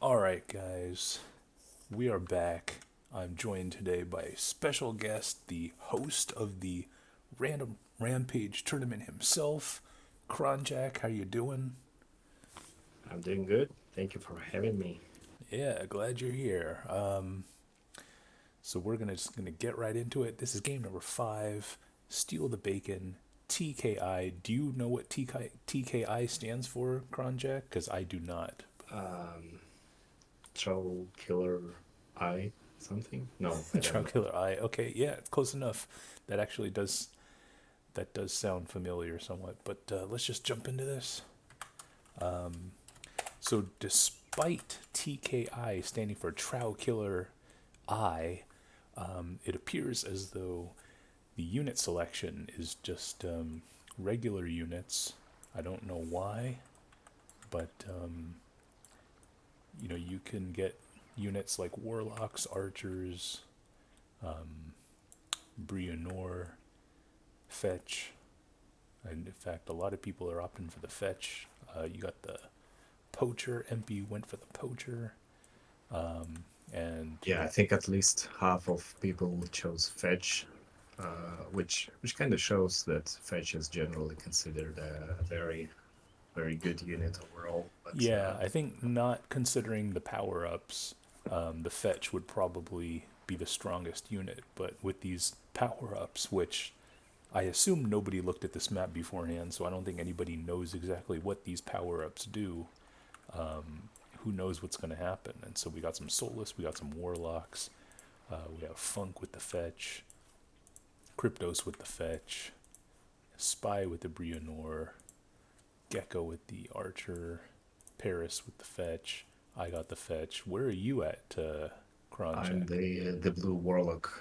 Alright, guys, we are back. I'm joined today by a special guest, the host of the Random Rampage tournament himself, Kronjack. How you doing? I'm doing good. Thank you for having me. Yeah, glad you're here. So we're just gonna get right into it. This is game number 5, Steal the Bacon, TKI. Do you know what TKI stands for, Kronjack? Because I do not. Um, Troll Killer Eye something? No, I don't Trout know. Killer Eye. Okay, yeah, close enough. That actually does sound familiar somewhat, but let's just jump into this. So, despite TKI standing for Trow Killer I, it appears as though the unit selection is just regular units. I don't know why, but you can get units like warlocks, archers, Brianor, fetch, and in fact, a lot of people are opting for the fetch. You got the poacher. MP went for the poacher, and Yeah, I think at least half of people chose Fetch, which kind of shows that Fetch is generally considered a very good unit overall. But yeah, I think not considering the power ups, the fetch would probably be the strongest unit. But with these power ups, which I assume nobody looked at this map beforehand, so I don't think anybody knows exactly what these power ups do. Who knows what's going to happen? And so we got some Soulless, we got some Warlocks, we have Funk with the fetch, Cryptos with the fetch, Spy with the Brianor, Gecko with the Archer, Paris with the fetch. I got the fetch. Where are you at, I'm Kronjack? the Blue Warlock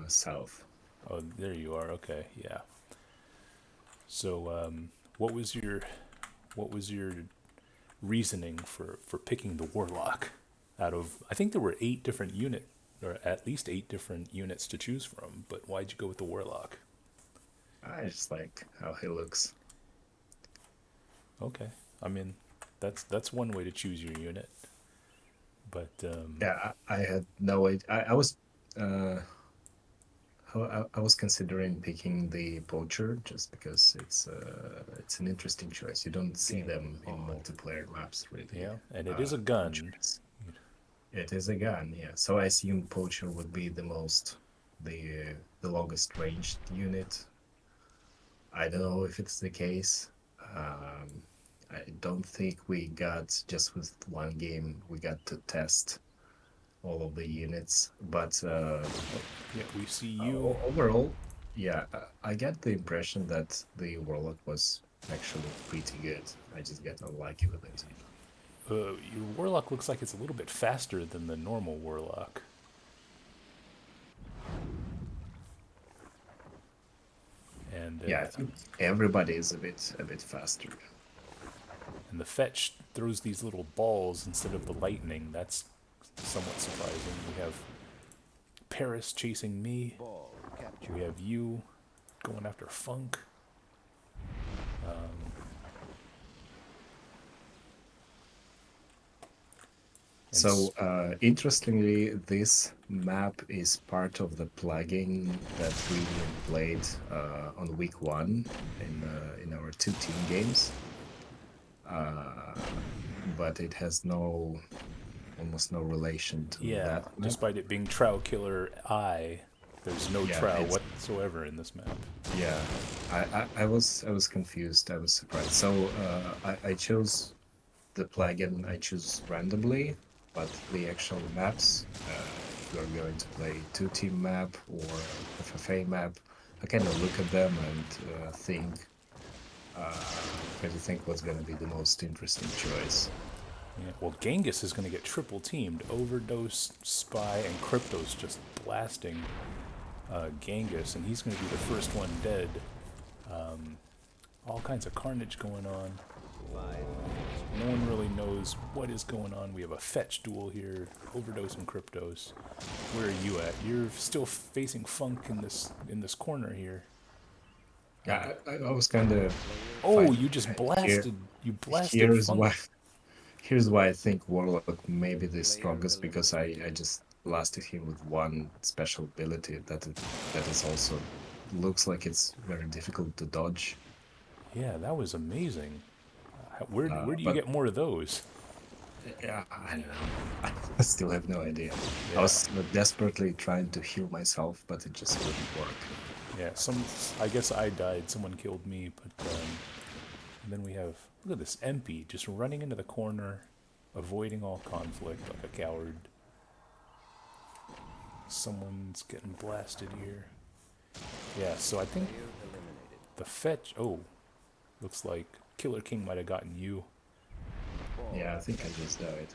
South. Oh, there you are. Okay, yeah. So, what was your what was your reasoning for picking the Warlock? Out of, I think there were 8 different or at least 8 different units to choose from. But why'd you go with the Warlock? I just like how he looks. Okay, I mean, that's one way to choose your unit. But Yeah, I had no idea. I was uh, I was considering picking the poacher just because it's an interesting choice. You don't see game them in on. multiplayer maps really. Yeah, and it is a gun. Poachers. It is a gun, yeah. So I assume poacher would be the longest ranged unit. I don't know if it's the case. Um, I don't think we got just with one game we got to test all of the units, but Oh, yeah, we see you. overall, yeah, I get the impression that the Warlock was actually pretty good. I just get unlucky with it. Your Warlock looks like it's a little bit faster than the normal Warlock. And Yeah, I think everybody is a bit faster. and the fetch throws these little balls instead of the lightning. That's somewhat surprising. We have Paris chasing me. We have you going after Funk. And So, interestingly, this map is part of the plugin that we played on week one in our two team games. But it has almost no relation to yeah, that map. despite it being Trow Killer I, there's no Yeah, Trow it's whatsoever in this map. yeah. I was confused. I was surprised. So I chose the plugin. I choose randomly, but the actual maps, if you're going to play two-team map or FFA map, I kind of look at them and try to think what's going to be the most interesting choice. Yeah, well, Genghis is going to get triple teamed. Overdose, Spy, and Crypto's just blasting Genghis, and he's going to be the first one dead. All kinds of carnage going on. No one really knows what is going on. We have a fetch duel here, Overdose and Cryptos. Where are you at? You're still facing Funk in this corner here. Yeah, I was kind of Oh, fighting you just here. blasted. You blasted Here is Funk. why. Here's why I think Warlock may be the strongest, because I just blasted him with one special ability that is also looks like it's very difficult to dodge. Yeah, that was amazing. Where do you But get more of those? yeah, I don't know. I still have no idea. I Yeah, was desperately trying to heal myself, but it just wouldn't work. yeah. I guess I died. Someone killed me, but and then we have, look at this MP just running into the corner, avoiding all conflict like a coward. Someone's getting blasted here. Yeah, so I think the fetch. Oh, looks like Killer King might have gotten you. Yeah, I think I just died.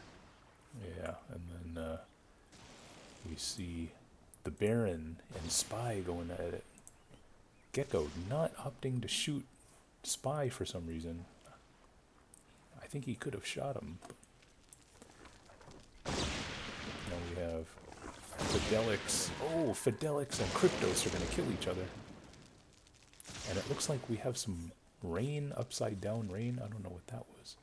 Yeah, and then we see the Baron and Spy going at it. Gecko not opting to shoot Spy for some reason. I think he could have shot him. Now we have Fidelix. Oh, Fidelix and Kryptos are going to kill each other. And it looks like we have some rain, upside down rain. I don't know what that was.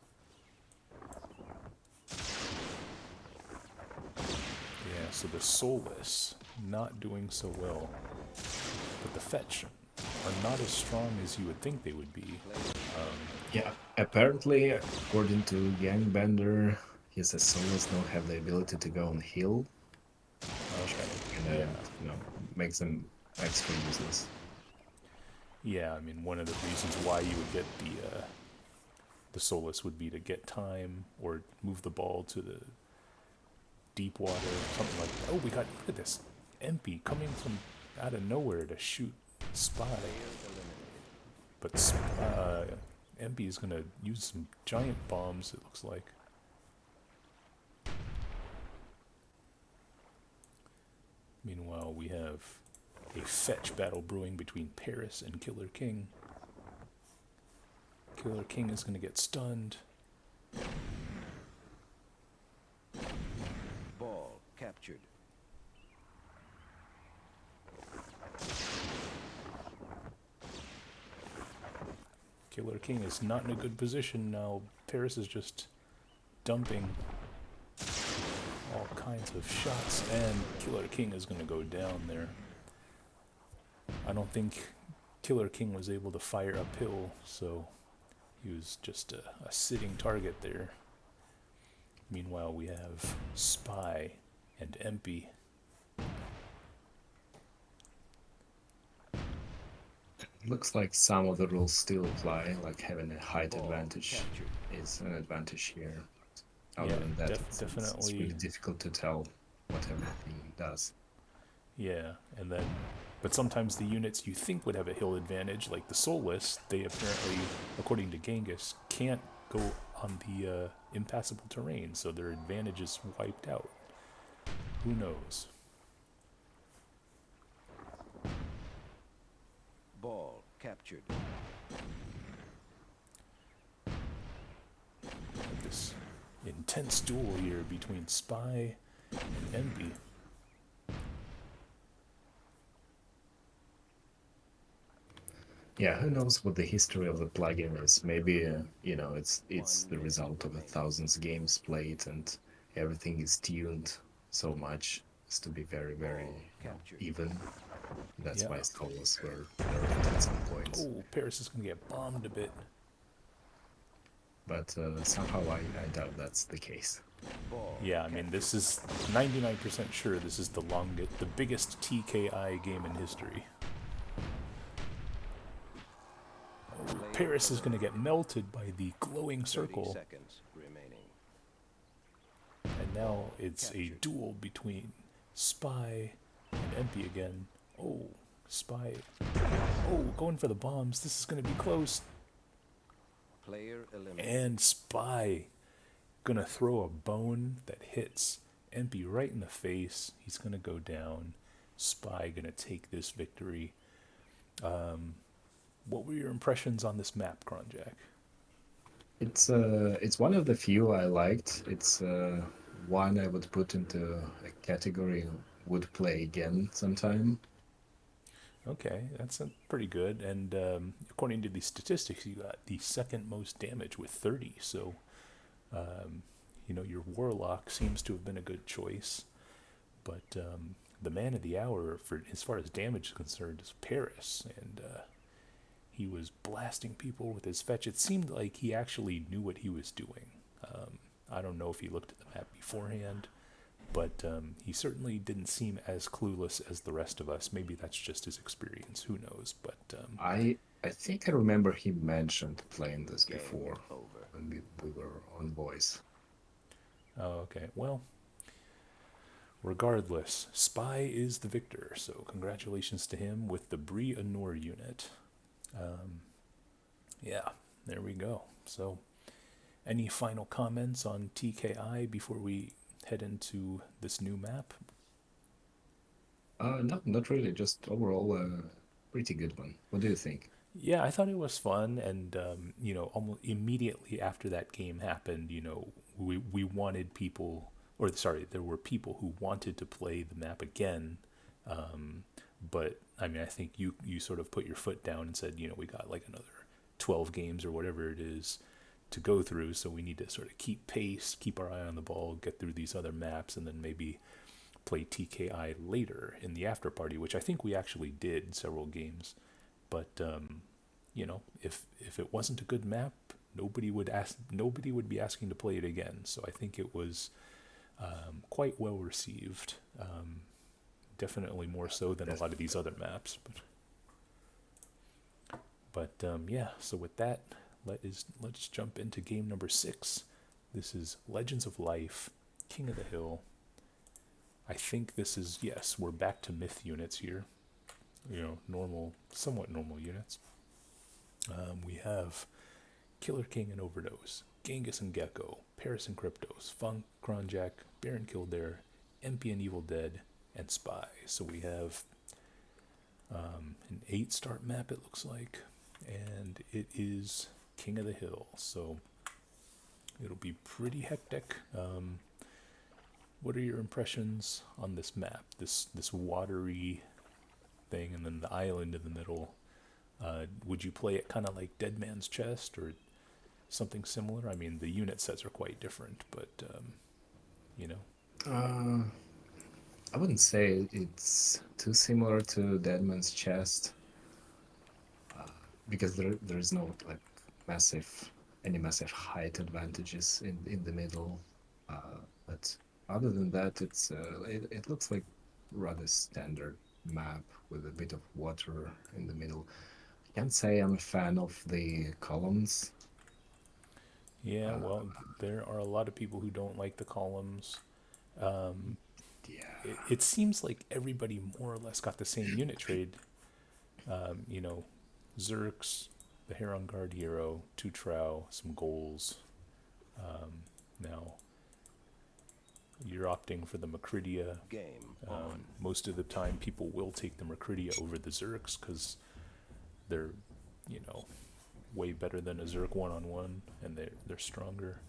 Yeah, so the Soulless not doing so well. But the Fetch are not as strong as you would think they would be. Yeah, apparently, according to Gangbender, his Souls don't have the ability to go on heal, which Okay. kind Yeah. of, makes them extra useless. Yeah, I mean, one of the reasons why you would get the Soulless would be to get time or move the ball to the deep water, something like that. Oh, we got, look at this. MP coming from out of nowhere to shoot Spy. But MP is going to use some giant bombs, it looks like. Meanwhile, we have a fetch battle brewing between Paris and Killer King. Killer King is going to get stunned. Ball captured. Killer King is not in a good position now. Paris is just dumping all kinds of shots, and Killer King is going to go down there. I don't think Killer King was able to fire uphill, so he was just a sitting target there. Meanwhile, we have Spy and MP. Looks like some of the rules still apply, like having a height Ball advantage captured. is an advantage here. Other Yeah, than that, it's definitely. really difficult to tell what everything does. Yeah, and then, but sometimes the units you think would have a hill advantage, like the Soulless, they apparently, according to Genghis, can't go on the impassable terrain, so their advantage is wiped out. Who knows? Ball captured. This intense duel here between Spy and Envy. Yeah, who knows what the history of the plugin is? Maybe it's the result of thousands games played, and everything is tuned so much as to be very, very Captured. even. That's Yeah. why scholars were nerfed at some point. Oh, Paris is going to get bombed a bit. But somehow I doubt that's the case. Ball Yeah, I mean, this is 99% sure this is the biggest TKI game in history. Oh, Paris is going to get melted by the glowing 30 circle. seconds remaining. And now it's a duel between Spy and MP again. Oh, Spy. Oh, going for the bombs. This is going to be close. Player eliminated. And Spy gonna throw a bone that hits MP right in the face. He's gonna go down. Spy gonna take this victory. What were your impressions on this map, Kronjack? It's one of the few I liked. It's one I would put into a category would play again sometime. Okay, that's pretty good. And according to the statistics, you got the second most damage with 30. So your warlock seems to have been a good choice, but the man of the hour, for as far as damage is concerned, is Paris, and he was blasting people with his fetch. It seemed like he actually knew what he was doing. I don't know if he looked at the map beforehand, but he certainly didn't seem as clueless as the rest of us. Maybe that's just his experience. Who knows? But I think I remember he mentioned playing this Game before over. when we were on voice. oh, okay. Well, regardless, Spy is the victor. So congratulations to him with the Brie Anor unit. Yeah, there we go. So, any final comments on TKI before we head into this new map? Not really. Just overall, pretty good one. What do you think? Yeah, I thought it was fun, and almost immediately after that game happened, we wanted people, or sorry, there were people who wanted to play the map again, but I mean, I think you sort of put your foot down and said, we got like another 12 games or whatever it is to go through, so we need to sort of keep pace, keep our eye on the ball, get through these other maps, and then maybe play TKI later in the after party, which I think we actually did several games. But if it wasn't a good map, nobody would be asking to play it again. So I think it was quite well received. Definitely more so than a lot of these other maps. But yeah. So with that, let's jump into game number 6. This is Legends of Life, King of the Hill. I think this is, yes, we're back to myth units here. Somewhat normal units. We have Killer King and Overdose, Genghis and Gecko, Paris and Kryptos, Funk, Kronjack, Baron Kildare, MP and Evil Dead, and Spy. So we have an 8-start map, it looks like, and it is King of the Hill. So it'll be pretty hectic. What are your impressions on this map? This watery thing, and then the island in the middle. Would you play it kind of like Dead Man's Chest or something similar? I mean, the unit sets are quite different, but I wouldn't say it's too similar to Dead Man's Chest, because there is no like any massive height advantages in the middle. But other than that, it looks like rather standard map with a bit of water in the middle. I can't say I'm a fan of the columns. yeah. Well, there are a lot of people who don't like the columns. Yeah, It seems like everybody more or less got the same unit trade. Zerks, the Heron Guard hero, 2 Trow, some goals. Now, you're opting for the Macridia. Game on. Most of the time, people will take the Macridia over the Zerks because they're, way better than a Zerk one-on-one, and they're stronger.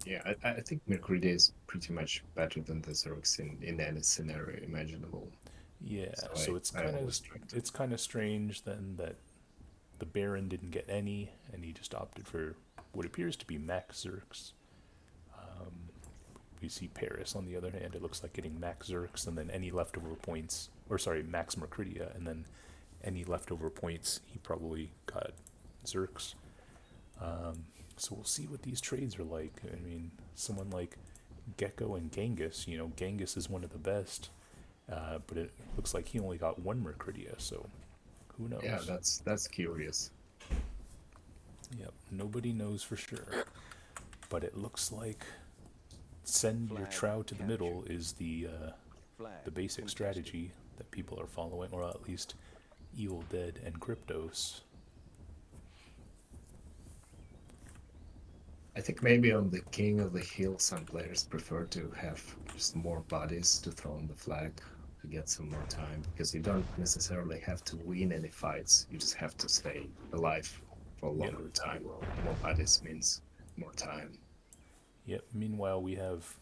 yeah. I think Mercury is pretty much better than the Zergs in any scenario imaginable. Yeah, So so I always try to- it's kind of strange then that the Baron didn't get any, and he just opted for what appears to be Max Zerks. We see Paris, on the other hand, it looks like getting Max Zerks, and then any leftover points, or sorry, Max Mercridia, and then any leftover points, he probably got Zerks. So we'll see what these trades are like. I mean, someone like Gecko and Genghis, Genghis is one of the best, but it looks like he only got 1 Mercridia, so who knows? Yeah, that's curious. Yep, nobody knows for sure. But it looks like send your Flag Trow to the middle captured. is the Flag basic contested. strategy that people are following, or at least Evil Dead and Kryptos. I think maybe on the King of the Hill, some players prefer to have just more bodies to throw on the flag to get some more time, because you don't necessarily have to win any fights. You just have to stay alive for a Yep. longer time. More bodies means more time. Yep. Meanwhile, we have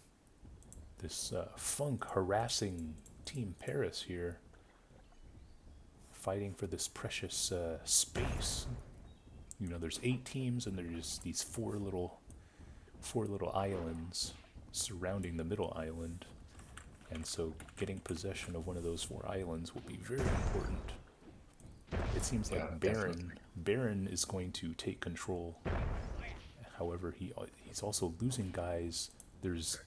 this Funk harassing Team Paris here, fighting for this precious space. There's 8 teams, and there's these 4 4 little islands surrounding the middle island, and so getting possession of one of those 4 islands will be very important. It seems like Yeah, Baron definitely. Baron is going to take control. However, he's also losing guys. There's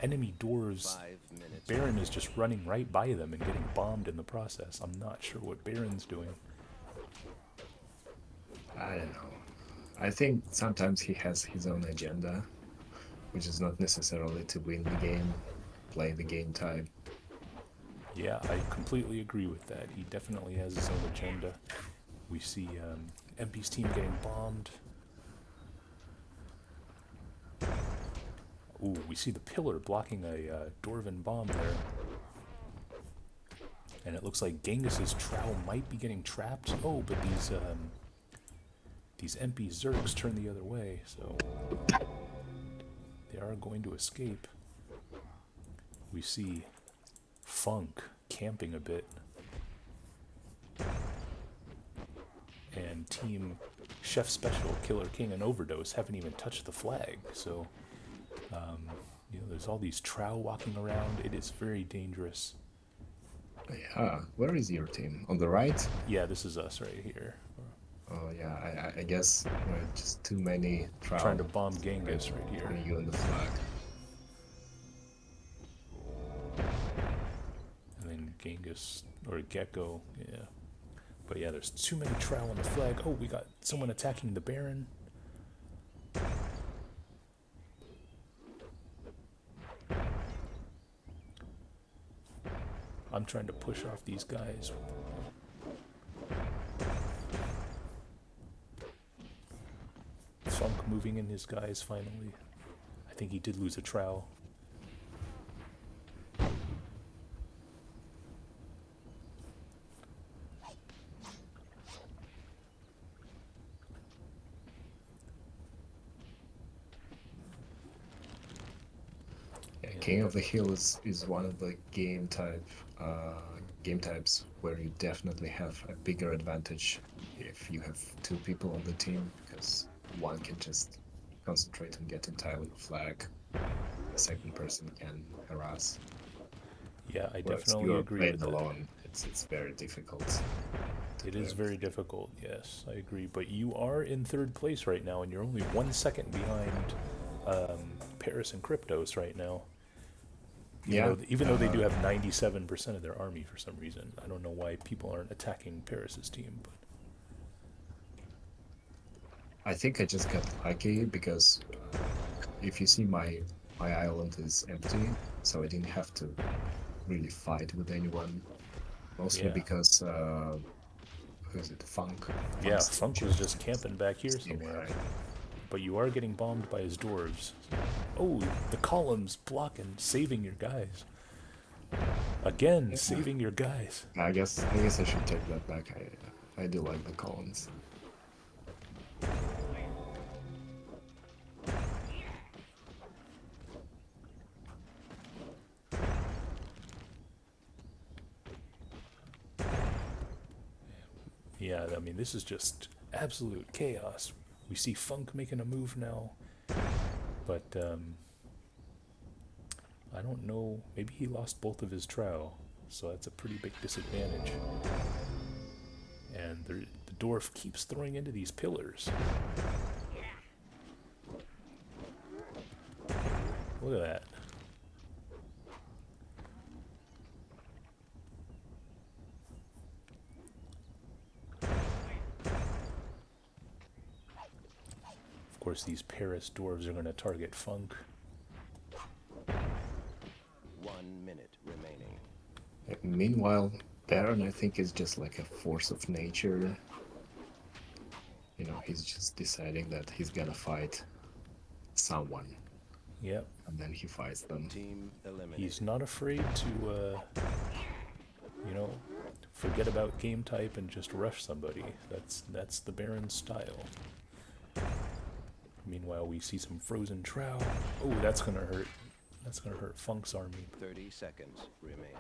enemy dwarves. 5 minutes. Baron is just running right by them and getting bombed in the process. I'm not sure what Baron's doing. I don't know. I think sometimes he has his own agenda, which is not necessarily to win the game, play the game type. Yeah, I completely agree with that. He definitely has his own agenda. We see MP's team getting bombed. Ooh, we see the pillar blocking a Dwarven bomb there. And it looks like Genghis's Trow might be getting trapped. Oh, but these MP Zergs turn the other way, so they are going to escape. We see Funk camping a bit. And Team Chef Special, Killer King, and Overdose haven't even touched the flag, so you know, there's all these Trow walking around. It is very dangerous. Yeah, where is your team? On the right? Yeah, this is us right here. Oh yeah, I guess there are just too many Trying to bomb Genghis right here. putting you on the flag. And then Genghis, or Gecko, yeah. But yeah, there's too many Trow on the flag. Oh, we got someone attacking the Baron. I'm trying to push off these guys. Funk moving in his guys finally. I think he did lose a Trow. Yeah, King of the Hill is one of the game types where you definitely have a bigger advantage if you have 2 people on the team, because one can just concentrate on getting Untitled flag, the second person can harass. Yeah, I Whereas definitely you're agree playing with that. alone, it's very difficult. It is very difficult, yes, I agree. But you are in 3rd place right now, and you're only 1 second behind Paris and Kryptos right now. Even though they do have 97% of their army for some reason. I don't know why people aren't attacking Paris's team, but I think I just got lucky because if you see my island is empty, so I didn't have to really fight with anyone. Mostly Yeah. because who is it? Funk. yeah, Funk's Funk was just camping back here staying somewhere. behind. But you are getting bombed by his dwarves. Oh, the columns blocking, saving your guys. Again, Yeah. saving your guys. I guess I should take that back. I do like the columns. Yeah, I mean, this is just absolute chaos. We see Funk making a move now, but I don't know. Maybe he lost both of his Trow, so that's a pretty big disadvantage. And the dwarf keeps throwing into these pillars. Look at that. Of course, these Paris dwarves are going to target Funk. 1 minute remaining. Meanwhile, Baron, I think, is just like a force of nature. You know, he's just deciding that he's gonna fight someone, Yep. and then he fights them. Team eliminated. He's not afraid to, you know, forget about game type and just rush somebody. That's the Baron's style. Meanwhile, we see some frozen Trow. Oh, that's gonna hurt. That's gonna hurt Funk's army. 30 seconds remaining.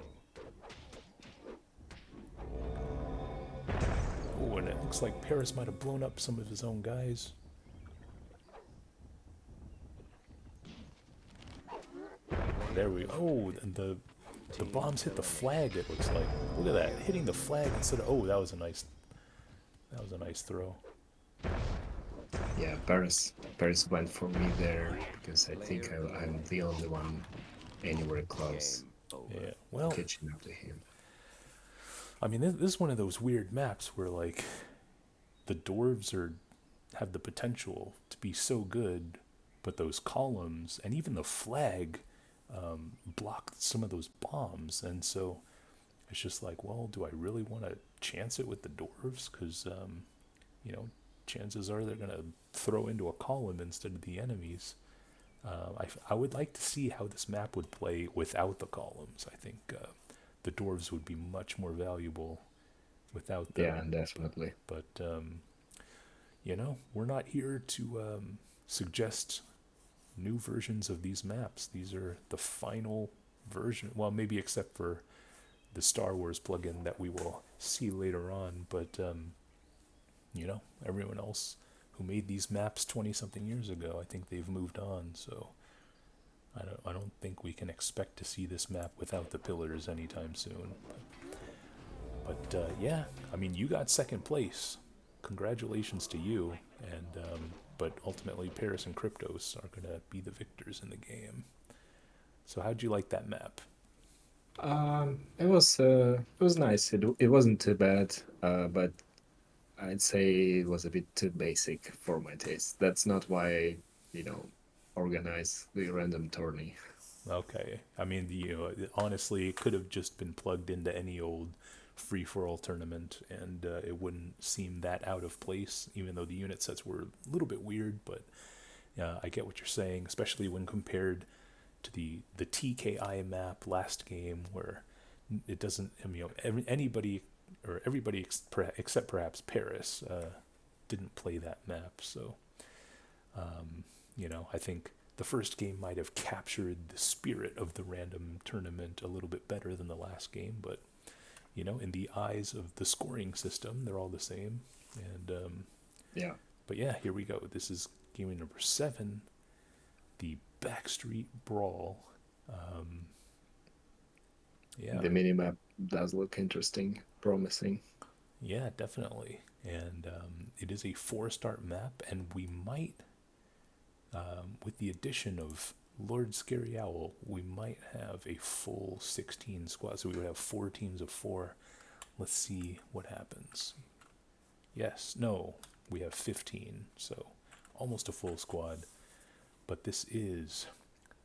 Oh, and it looks like Paris might have blown up some of his own guys. there we. Oh, and the bombs hit the flag. It looks like. Look at that, hitting the flag instead of. Oh, that was a nice. That was a nice throw. Yeah, Paris went for me there because I think I'm the only one anywhere close Game over. Yeah. Well, catching up to him. I mean, this is one of those weird maps where like the dwarves have the potential to be so good, but those columns and even the flag block some of those bombs, and so it's just like, well, do I really want to chance it with the dwarves? Because you know, chances are they're gonna throw into a column instead of the enemies. I would like to see how this map would play without the columns. I think the dwarves would be much more valuable without them. Yeah, definitely. But you know, we're not here to suggest new versions of these maps. These are the final version. Well, maybe except for the Star Wars plugin that we will see later on. But you know, everyone else who made these maps 20-something years ago, I think they've moved on. So I don't think we can expect to see this map without the pillars anytime soon. But yeah, I mean, you got second place. Congratulations to you. And but ultimately, Paris and Kryptos are gonna be the victors in the game. So how'd you like that map? It was nice. It wasn't too bad, but I'd say it was a bit too basic for my taste. That's not why I, organize the random tourney. Okay, I mean, honestly, it could have just been plugged into any old free-for-all tournament, and it wouldn't seem that out of place, even though the unit sets were a little bit weird. But I get what you're saying, especially when compared to the TKI map last game, where it doesn't. I mean, anybody or everybody except perhaps Paris didn't play that map, so I think the first game might have captured the spirit of the random tournament a little bit better than the last game, but in the eyes of the scoring system, they're all the same. And Yeah. but yeah, here we go. This is game number 7, the Backstreet Brawl. Yeah. The minimap does look interesting, promising. Yeah, definitely. And it is a 4-star map, and we might, with the addition of Lord Scary Owl, we might have a full 16 squad. So we would have 4 teams of 4. Let's see what happens. Yes, no, we have 15, so almost a full squad. But this is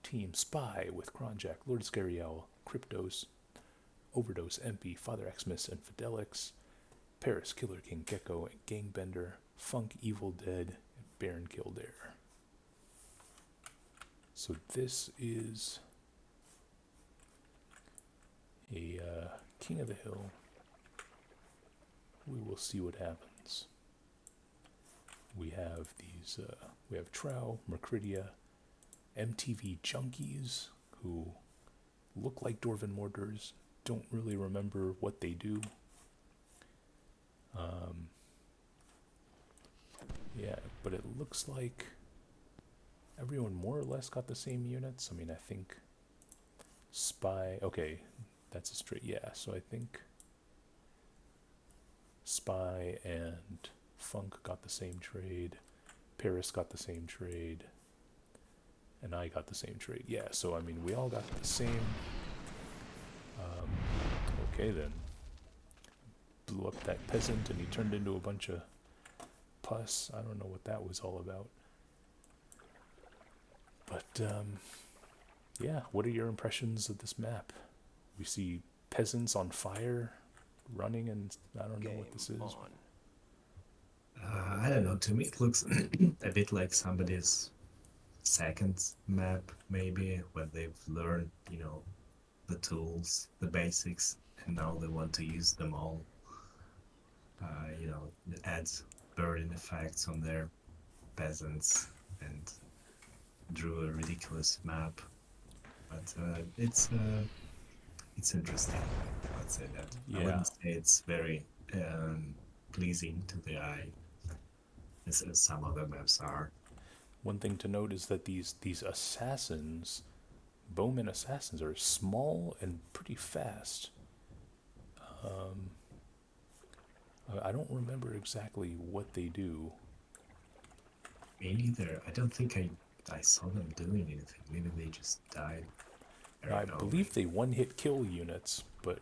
Team Spy with Kronjack, Lord Scary Owl, Kryptos, Overdose, MP, Father Xmas, and Fidelix, Paris, Killer King, Gecko, and Gangbender, Funk, Evil Dead, and Baron Kildare. So this is a King of the Hill. We will see what happens. We have these, we have Trow, Mercridia, MTV Junkies, who look like Dwarven Mortars, don't really remember what they do. Yeah, but it looks like everyone more or less got the same units. I mean, I think Spy, okay, that's a straight, yeah, so I think Spy and Funk got the same trade, Paris got the same trade, and I got the same trade. Yeah, so I mean, we all got the same. Okay then. Blew up that peasant and he turned into a bunch of pus. I don't know what that was all about. But yeah, what are your impressions of this map? We see peasants on fire running, and I don't know what this is. I don't know. To me, it looks a bit like somebody's second map, maybe, where they've learned, the tools, the basics, and now they want to use them all. It adds burden effects on their peasants and drew a ridiculous map. But it's interesting. Let's say that. Yeah. I wouldn't say it's very pleasing to the eye, as some other maps are. One thing to note is that these assassins bowman assassins are small and pretty fast. I don't remember exactly what they do. Me neither. I don't think I saw them doing anything. Maybe they just died. I don't know. believe they one-hit kill units, but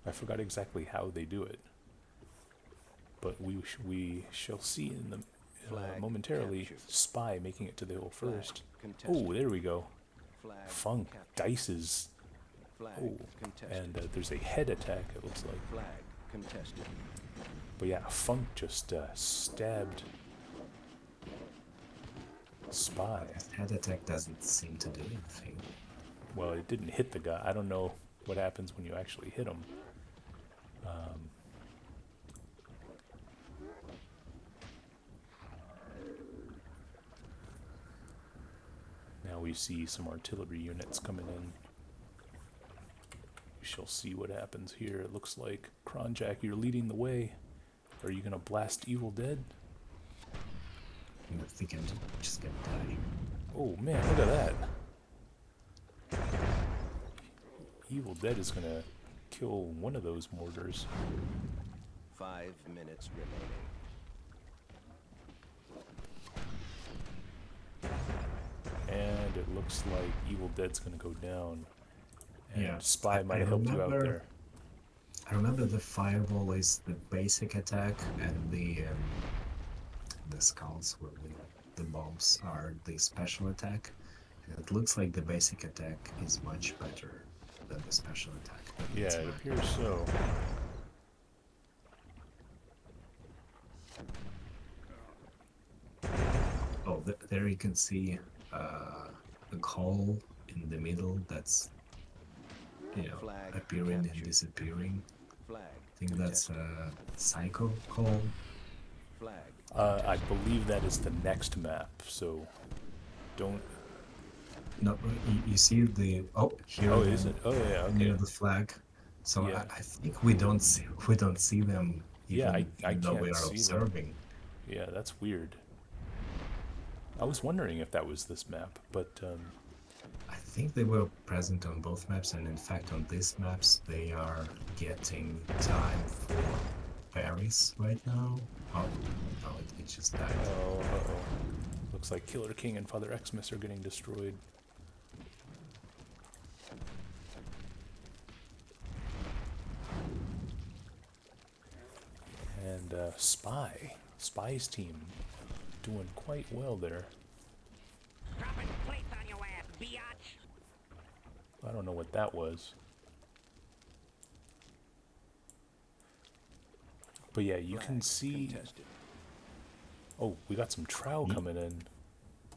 I forgot exactly how they do it. But we shall see in the Flag momentarily. captured. Spy making it to the hill Flag first. contested. Oh, there we go. Flag Funk captured. dices. Flag Oh, contested. and there's a head attack, it looks like. Flag contested. But yeah, Funk just stabbed Spy. Head attack doesn't seem to do anything. Well, it didn't hit the guy. I don't know what happens when you actually hit him. Now we see some artillery units coming in. We shall see what happens here. It looks like Kronjack, you're leading the way. Are you gonna blast Evil Dead? I think I'm just gonna die. Oh man, look at that. Evil Dead is gonna kill one of those mortars. 5 minutes remaining. And it looks like Evil Dead's gonna go down. And Yeah, Spy might I have helped you out remember- there. I remember the fireball is the basic attack, and the skulls, where the bombs are the special attack. And it looks like the basic attack is much better than the special attack. But Yeah, it's it not. appears so. Oh, there you can see a call in the middle that's, Flag appearing and captured. disappearing. Flag I think that's contested. a psycho call. Flag I believe that is the next map, so don't... No, you see the here. Oh, again, is it? Oh, yeah, okay. near the flag. So Yeah. I think we don't see them. Yeah, Even, I even though we can't are see them. observing. Yeah, that's weird. I was wondering if that was this map, but I think they were present on both maps, and in fact on these maps they are getting time for Paris right now. Oh no, it just died. oh, uh-oh. Looks like Killer King and Father Xmas are getting destroyed. And Spy's team doing quite well there. Dropping plates on your ass, biatch. I don't know what that was. But yeah, you can Flag see... contested. Oh, we got some trow coming in.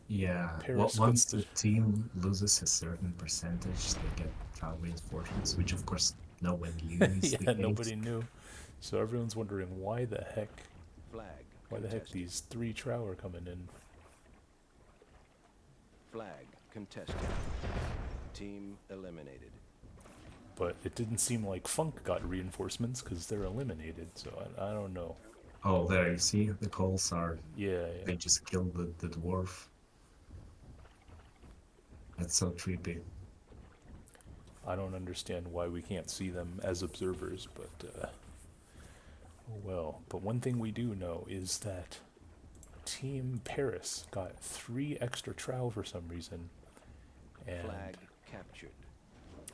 Yeah, Paris once gets the team loses a certain percentage, they get trial reinforcements, which of course no one knew is the Yeah, case. nobody knew. So everyone's wondering why the heck Flag these contested. 3 trow are coming in. Flag contested. Team eliminated. But it didn't seem like Funk got reinforcements because they're eliminated, so I don't know. Oh, there you see the calls are. Yeah, They just killed the dwarf. That's so creepy. I don't understand why we can't see them as observers, but oh well. But one thing we do know is that Team Paris got 3 extra trow for some reason, and Flag captured.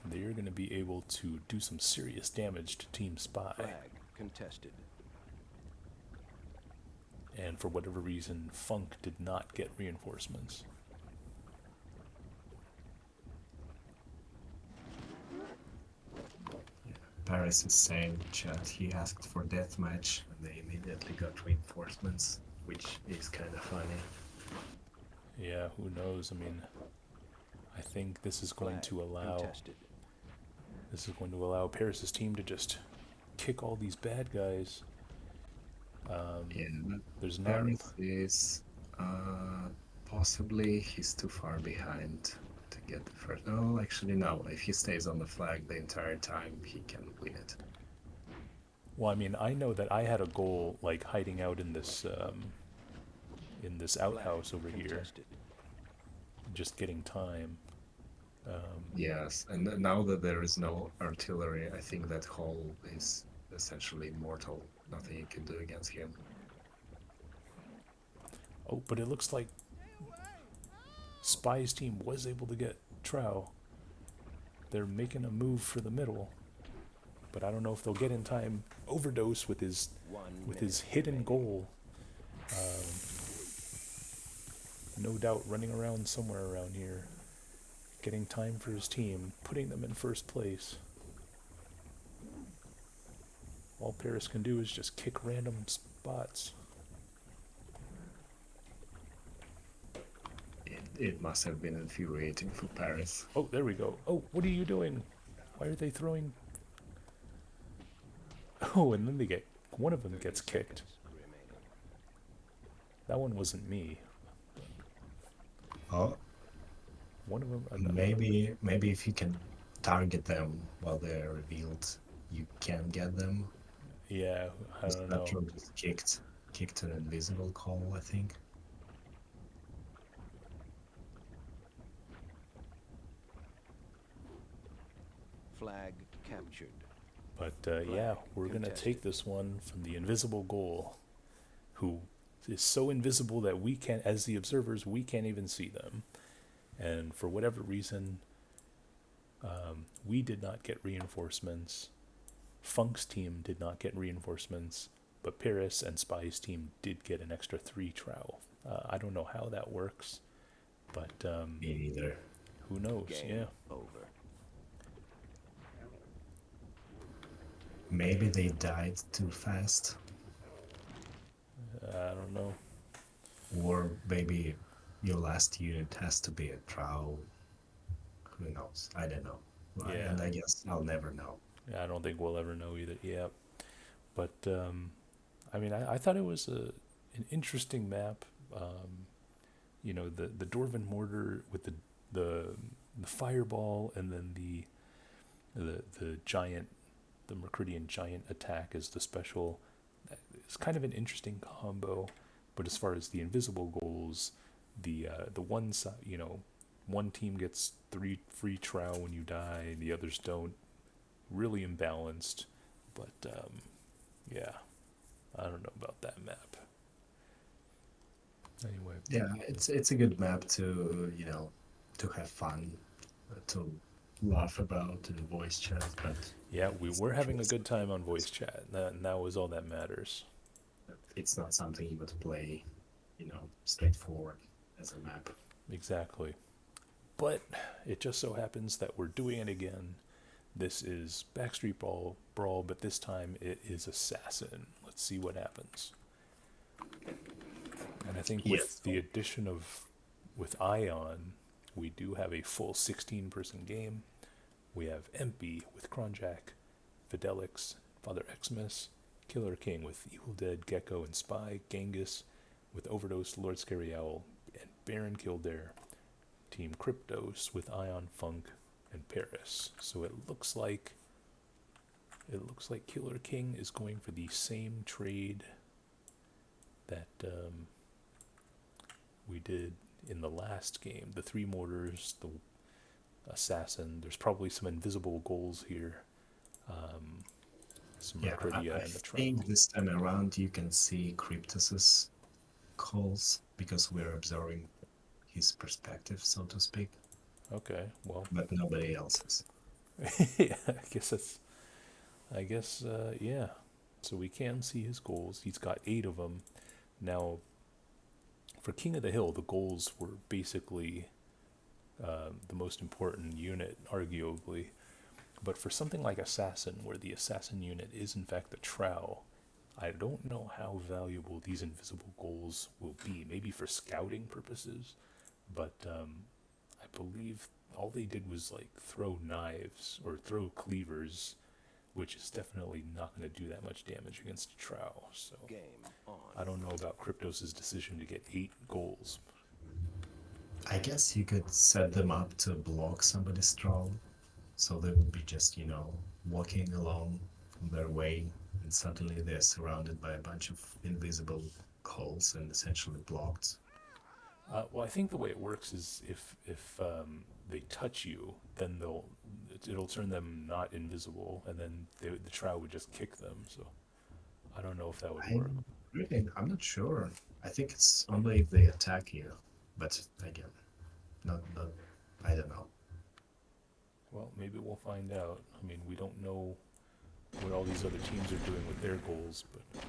they're going to be able to do some serious damage to Team Spy. Flag contested. And for whatever reason, Funk did not get reinforcements. Paris is saying, chat, he asked for deathmatch, and they immediately got reinforcements, which is kind of funny. Yeah, who knows? I mean, I think this is going Flag to allow contested. Paris's team to just kick all these bad guys. Yeah, There's not. Paris is possibly he's too far behind to get the first. No, actually, no. If he stays on the flag the entire time, he can win it. Well, I mean, I know that I had a goal like hiding out in this outhouse over here, Contested. just getting time. Yes, and now that there is no artillery, I think that hole is essentially mortal. Nothing you can do against him. Oh, but it looks like Spy's team was able to get Trow. They're making a move for the middle, but I don't know if they'll get in time. Overdose with his 1 with minute his hidden remaining. goal. No doubt running around somewhere around here, getting time for his team, putting them in first place. All Paris can do is just kick random spots. It must have been infuriating for Paris. Oh, there we go. Oh, what are you doing? Why are they throwing? Oh, and then they get one of them gets kicked. Remaining. That one wasn't me. Oh, One of them. maybe if you can target them while they're revealed, you can get them. Yeah, I don't know. Spectral just kicked an invisible call, I think. Flag captured. But yeah, we're gonna take this one from the invisible goal, who is so invisible that we can't, as the observers, we can't even see them. And for whatever reason, we did not get reinforcements. Funk's team did not get reinforcements, but Paris and Spy's team did get an extra 3 trow. I don't know how that works, but Me neither. who knows? Game Yeah. over. Maybe they died too fast, I don't know. or maybe your last unit has to be a trow. Who knows? I don't know. Yeah. And I guess I'll never know. I don't think we'll ever know either. Yeah. But I mean, I thought it was an interesting map. You know, the Dwarven mortar with the fireball, and then the giant, the Mercurian giant attack as the special. It's kind of an interesting combo. But as far as the invisible goals, the one side, you know, one team gets 3 free trow when you die, and the others don't. Really imbalanced, but yeah, I don't know about that map. Anyway, Yeah, it's a good map to to have fun, to laugh about in voice chat, but yeah, we were having a good time on voice chat, and that was all that matters. it's not something you would play, straightforward as a map. Exactly. But it just so happens that we're doing it again. This is Backstreet Brawl, but this time it is Assassin. Let's see what happens. And I think with Yes. the addition of with Ion, we do have a full 16-person game. We have Empy with Kronjack, Fidelix, Father Xmas, Killer King with Evil Dead, Gecko, and Spy, Genghis with Overdose, Lord Scary Owl, and Baron Kildare. Team Kryptos with Ion, Funk, and Paris. So it looks like Killer King is going for the same trade that we did in the last game. The 3 mortars, the assassin. There's probably some invisible goals here. Some Yeah, Mercuria I and the think Triangle. this time around you can see Cryptus's calls because we're observing his perspective, so to speak, Okay, well, but nobody else's. yeah, I guess, yeah. So we can see his goals. He's got 8 of them. Now, for King of the Hill, the goals were basically the most important unit, arguably. But for something like Assassin, where the Assassin unit is in fact the Trow, I don't know how valuable these invisible goals will be. Maybe for scouting purposes, but I believe all they did was like throw knives or throw cleavers, which is definitely not going to do that much damage against a Trow. So Game on. I don't know about Kryptos' decision to get 8 goals. I guess you could set them up to block somebody's strong, so they would be just, walking along their way, and suddenly they're surrounded by a bunch of invisible calls and essentially blocked. Well, I think the way it works is if they touch you, then it'll turn them not invisible, and then the Trow would just kick them. So I don't know if that would work. I'm not sure. I think it's only if they attack you, but again, not I don't know. Well, maybe we'll find out. I mean, we don't know what all these other teams are doing with their goals, but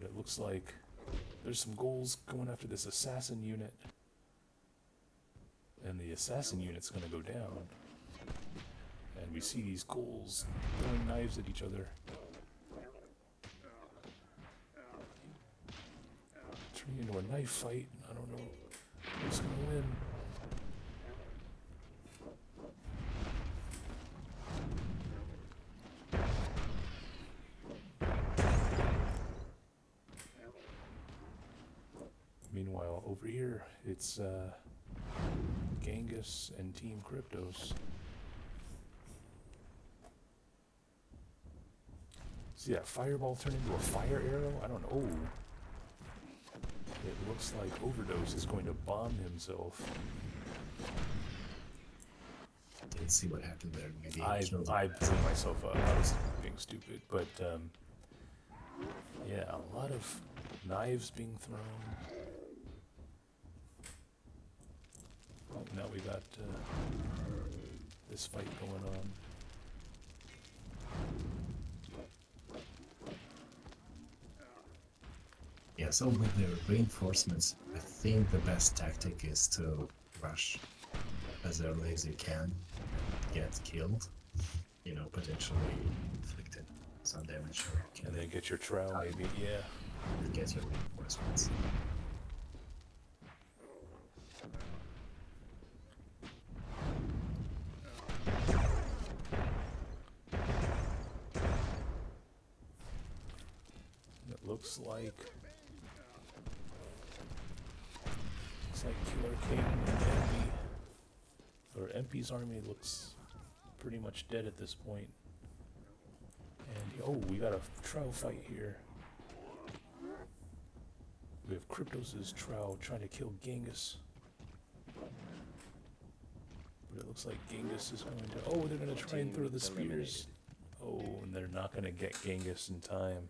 it looks like there's some goals going after this assassin unit. And the assassin unit's gonna go down. And we see these goals throwing knives at each other. Turning into a knife fight. I don't know who's gonna win. Meanwhile, over here, it's Genghis and Team Kryptos. See that fireball turn into a fire arrow? I don't know. It looks like Overdose is going to bomb himself. Didn't see what happened there. Maybe I he killed blew myself up. I was being stupid. But, yeah, a lot of knives being thrown. Oh, now we got this fight going on. Yeah, so with the reinforcements, I think the best tactic is to rush as early as you can, get killed, you know, potentially inflicted some damage. And then get your trowel, maybe, yeah. Get your reinforcements. It looks like Killer King and MP, or MP's army looks pretty much dead at this point. And oh, we got a Trow fight here. We have Kryptos' Trow trying to kill Genghis. But it looks like Genghis is going to... Oh, they're going to try and throw the spears. Oh, and they're not going to get Genghis in time.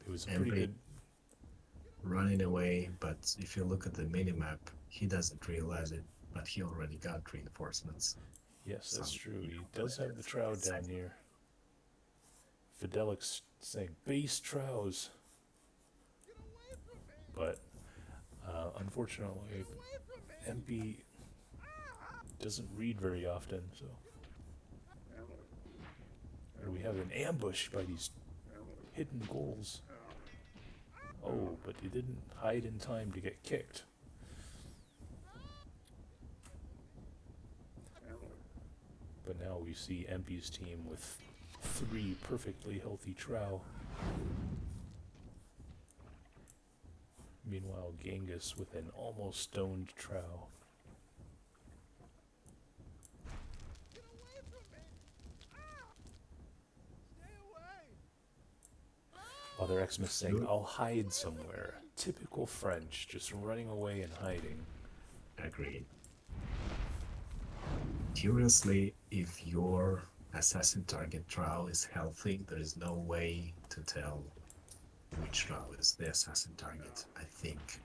It was a pretty good... Running away, but if you look at the minimap, he doesn't realize it, but he already got reinforcements. Yes, that's true. He does have the Trow down here. Fidelix saying, base Trows. But, unfortunately, MP doesn't read very often, so... Or we have an ambush by these hidden goals. Oh, but he didn't hide in time to get kicked. But now we see MP's team with 3 perfectly healthy Trow. Meanwhile, Genghis with an almost stoned Trow. Father Xmas saying, I'll hide somewhere. Typical French, just running away and hiding. Agreed. Curiously, if your assassin target Trow is healthy, there is no way to tell which Trow is the assassin target, I think,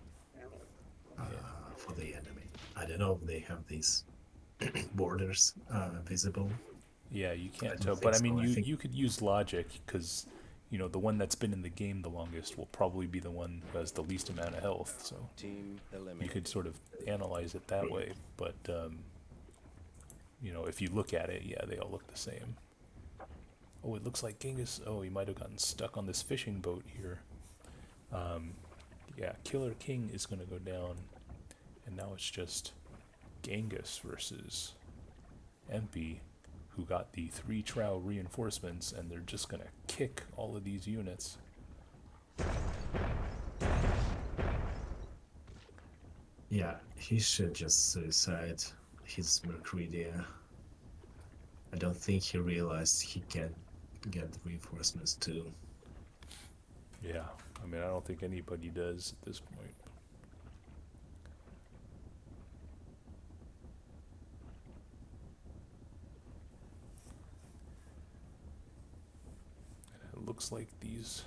for the enemy. I don't know if they have these borders visible. Yeah, you can't tell, but I mean, you could use logic, because, you know, the one that's been in the game the longest will probably be the one who has the least amount of health, so you could sort of analyze it that way, but, you know, if you look at it, yeah, they all look the same. Oh, it looks like Genghis, oh, he might have gotten stuck on this fishing boat here. Yeah, Killer King is going to go down, and now it's just Genghis versus MP, who got the 3 Trow reinforcements, and they're just going to kick all of these units. Yeah, he should just suicide his Mercuridia. I don't think he realized he can get reinforcements too. Yeah, I mean, I don't think anybody does at this point. looks like these...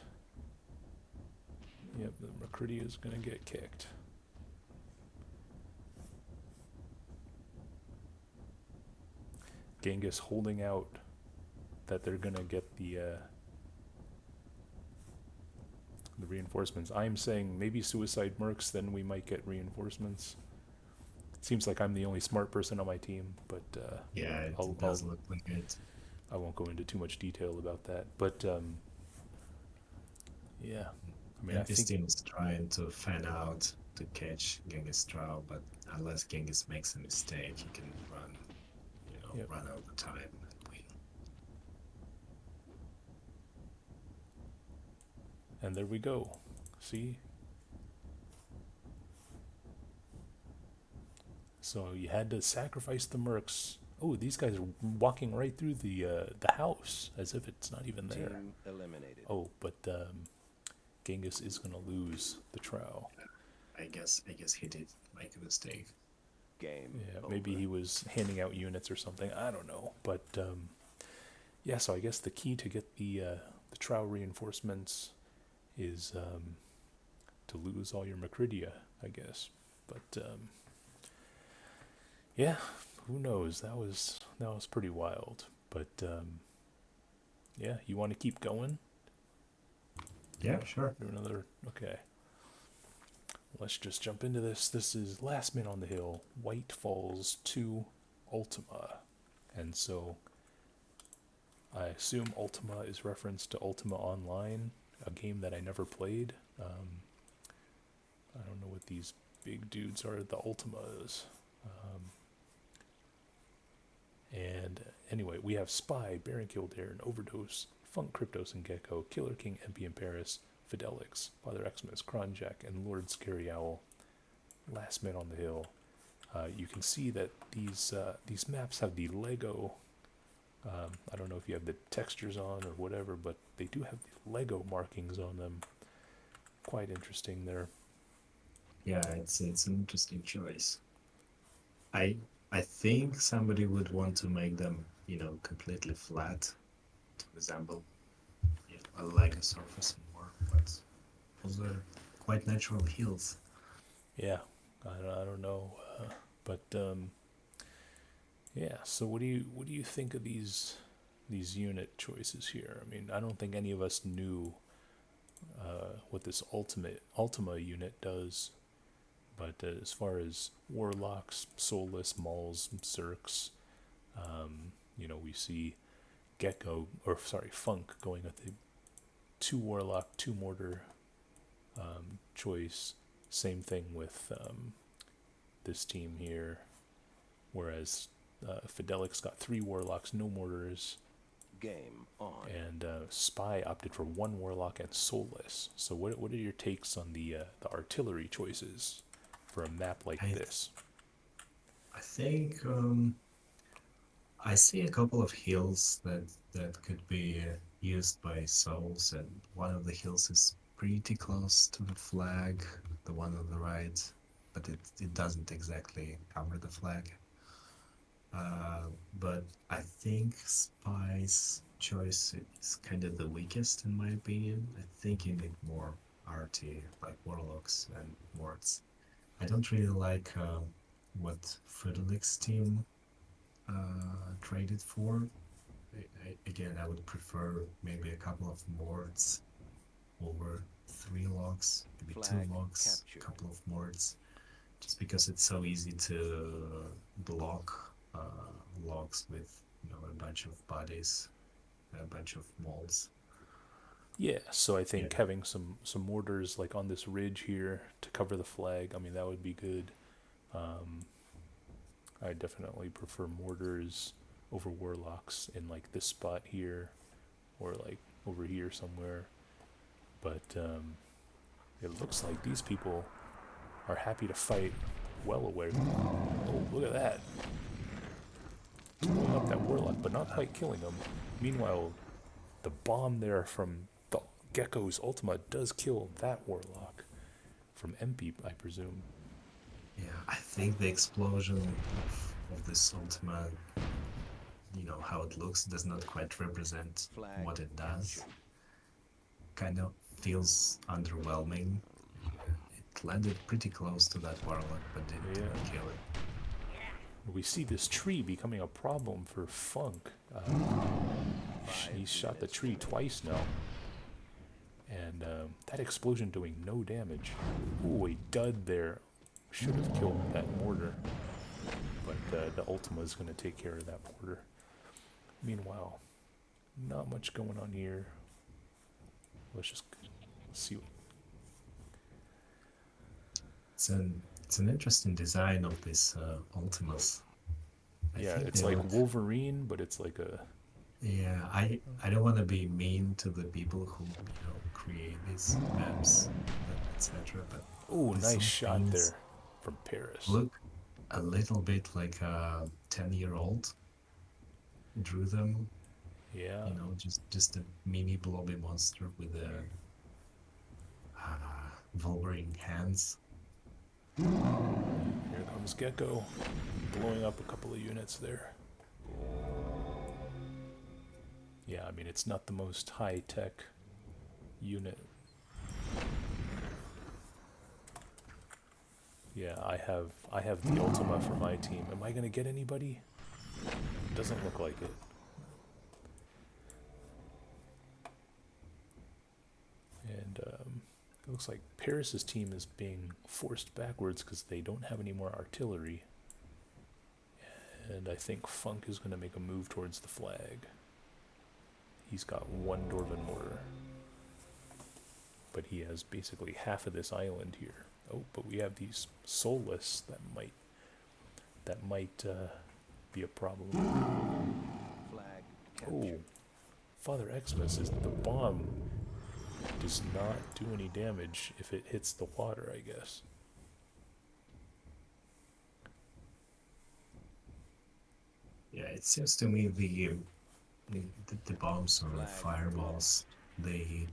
Yep, the Macridia is going to get kicked. Genghis holding out that they're going to get the reinforcements. I'm saying maybe suicide mercs, then we might get reinforcements. It seems like I'm the only smart person on my team, but Yeah, it does look like it. I won't go into too much detail about that. But yeah, I mean, I This think team is trying to fan out to catch Genghis Trow, but unless Genghis makes a mistake, he can run, Yep. run over time and win. and there we go. See? So you had to sacrifice the mercs. Oh, these guys are walking right through the house as if it's not even there. Team eliminated. Oh, but Genghis is gonna lose the Trow. I guess he did make a mistake. Game Yeah, over. maybe he was handing out units or something. I don't know, but yeah. So I guess the key to get the Trow reinforcements is to lose all your Macridia, I guess. But yeah, who knows? That was pretty wild. But yeah, you want to keep going? Yeah, sure. Do another. Okay. Let's just jump into this. This is Last Man on the Hill. Wight falls to Ultima, and so I assume Ultima is reference to Ultima Online, a game that I never played. I don't know what these big dudes are. The Ultimas. And anyway, we have Spy, Baron Kildare, and Overdose, Funk, Kryptos, and Gecko, Killer King, MP in Paris, Fidelix, Father Xmas, Kronjack, and Lord Scary Owl. Last Man on the Hill. You can see that these maps have the Lego. I don't know if you have the textures on or whatever, but they do have the Lego markings on them. Quite interesting there. Yeah, it's an interesting choice. I think somebody would want to make them, completely flat to resemble a Lego surface more, but those are quite natural hills. Yeah, I don't know, but yeah. So what do you think of these unit choices here? I mean, I don't think any of us knew what this Ultima unit does, but as far as warlocks, soulless, mauls, zerks, we see Funk going with the 2 warlock, 2 mortar choice. Same thing with this team here, whereas Fidelix got 3 warlocks, no mortars, Game on. and Spy opted for 1 warlock and soulless. So what are your takes on the artillery choices for a map like this? I think I see a couple of hills that could be used by souls, and one of the hills is pretty close to the flag, the one on the right, but it doesn't exactly cover the flag. But I think Spy's choice is kind of the weakest in my opinion. I think you need more RT, like warlocks and wards. I don't really like what Fidelix team traded for. Again, I would prefer maybe a couple of mords over 3 logs, maybe Flag 2 logs, captured. a couple of mords, just because it's so easy to block logs with a bunch of bodies, a bunch of molds. Yeah, so I think having some mortars like on this ridge here to cover the flag, I mean, that would be good. I definitely prefer mortars over warlocks in like this spot here, or like over here somewhere. But it looks like these people are happy to fight well away. Oh, look at that. Blowing up that warlock, but not quite killing him. Meanwhile, the bomb there from the Gecko's Ultima does kill that warlock from MP, I presume. Yeah, I think the explosion of this Ultima, how it looks, does not quite represent Flag what it does. captured. kind of feels underwhelming. It landed pretty close to that warlock, but didn't Yeah. kill it. We see this tree becoming a problem for Funk. He's shot the tree twice now. And that explosion doing no damage. Ooh, a dud there. Should have killed that mortar. But the Ultima is going to take care of that mortar. Meanwhile, not much going on here. Let's just see. It's an interesting design of this Ultimas. Yeah, think it's they like would- Wolverine, but it's like a... Yeah, I don't want to be mean to the people who create these maps, etc. But Ooh, some nice shot things there from Paris. look a little bit like a 10-year-old drew them. Yeah. Just a mini blobby monster with a Wolverine hands. Here comes Gecko, blowing up a couple of units there. Yeah, I mean, it's not the most high-tech unit. Yeah, I have the Ultima for my team. Am I gonna get anybody? Doesn't look like it. And it looks like Paris's team is being forced backwards because they don't have any more artillery. And I think Funk is going to make a move towards the flag. He's got one Dwarven mortar. But he has basically half of this island here. Oh, but we have these soulless that might be a problem. Flag Oh, captured. Father Xmas is the bomb. Does not do any damage if it hits the water, I guess. Yeah, it seems to me the bombs or the fireballs, they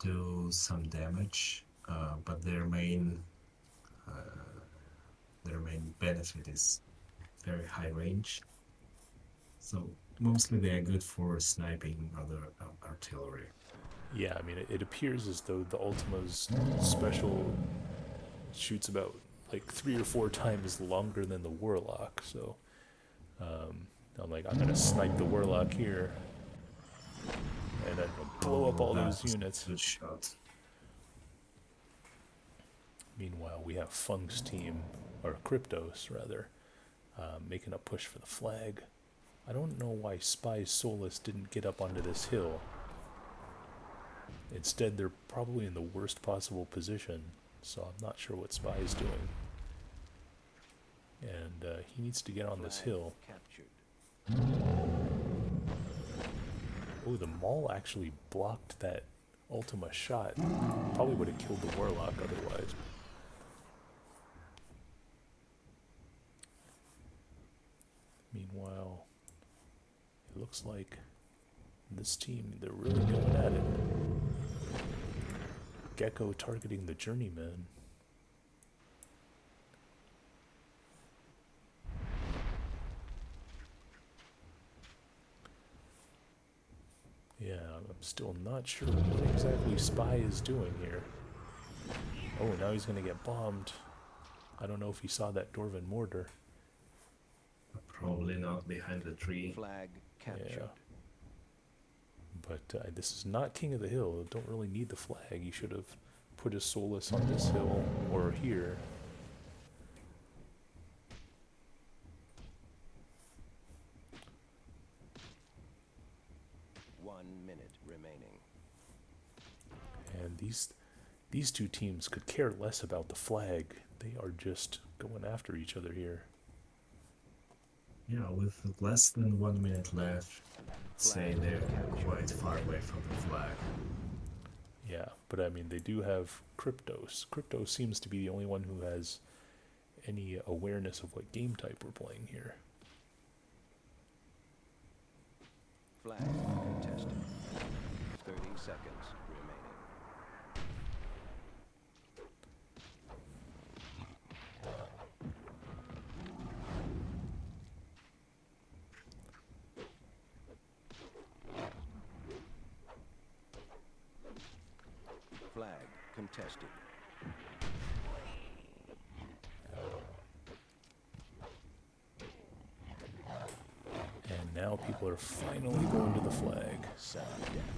do some damage, but their main benefit is very high range. So mostly they are good for sniping other artillery. Yeah, I mean, it appears as though the Ultima's special shoots about like 3 or 4 times longer than the Warlock, so I'm like, I'm gonna snipe the Warlock here, and then blow up all those That's units. a good shot. Meanwhile, we have Funk's team, or Kryptos rather, making a push for the flag. I don't know why Spy's Solus didn't get up onto this hill. Instead, they're probably in the worst possible position, so I'm not sure what Spy is doing. And he needs to get on this hill. Captured. Oh, the Maul actually blocked that Ultima shot. Probably would have killed the Warlock otherwise. Meanwhile, it looks like this team, they're really going at it. Gecko targeting the Journeyman. Yeah, I'm still not sure what exactly Spy is doing here. Oh, now he's gonna get bombed. I don't know if he saw that Dwarven mortar. Probably not behind the tree. Flag captured. But this is not King of the Hill. Don't really need the flag. He should have put his Solus on this hill or here. One minute remaining. And these two teams could care less about the flag. They are just going after each other here. Yeah, with less than 1 minute left, say they're quite far away from the flag. Yeah, but I mean, they do have Kryptos. Kryptos seems to be the only one who has any awareness of what game type we're playing here. Flag contested. 30 seconds remaining. contested. And now people are finally going to the flag. Sudden death.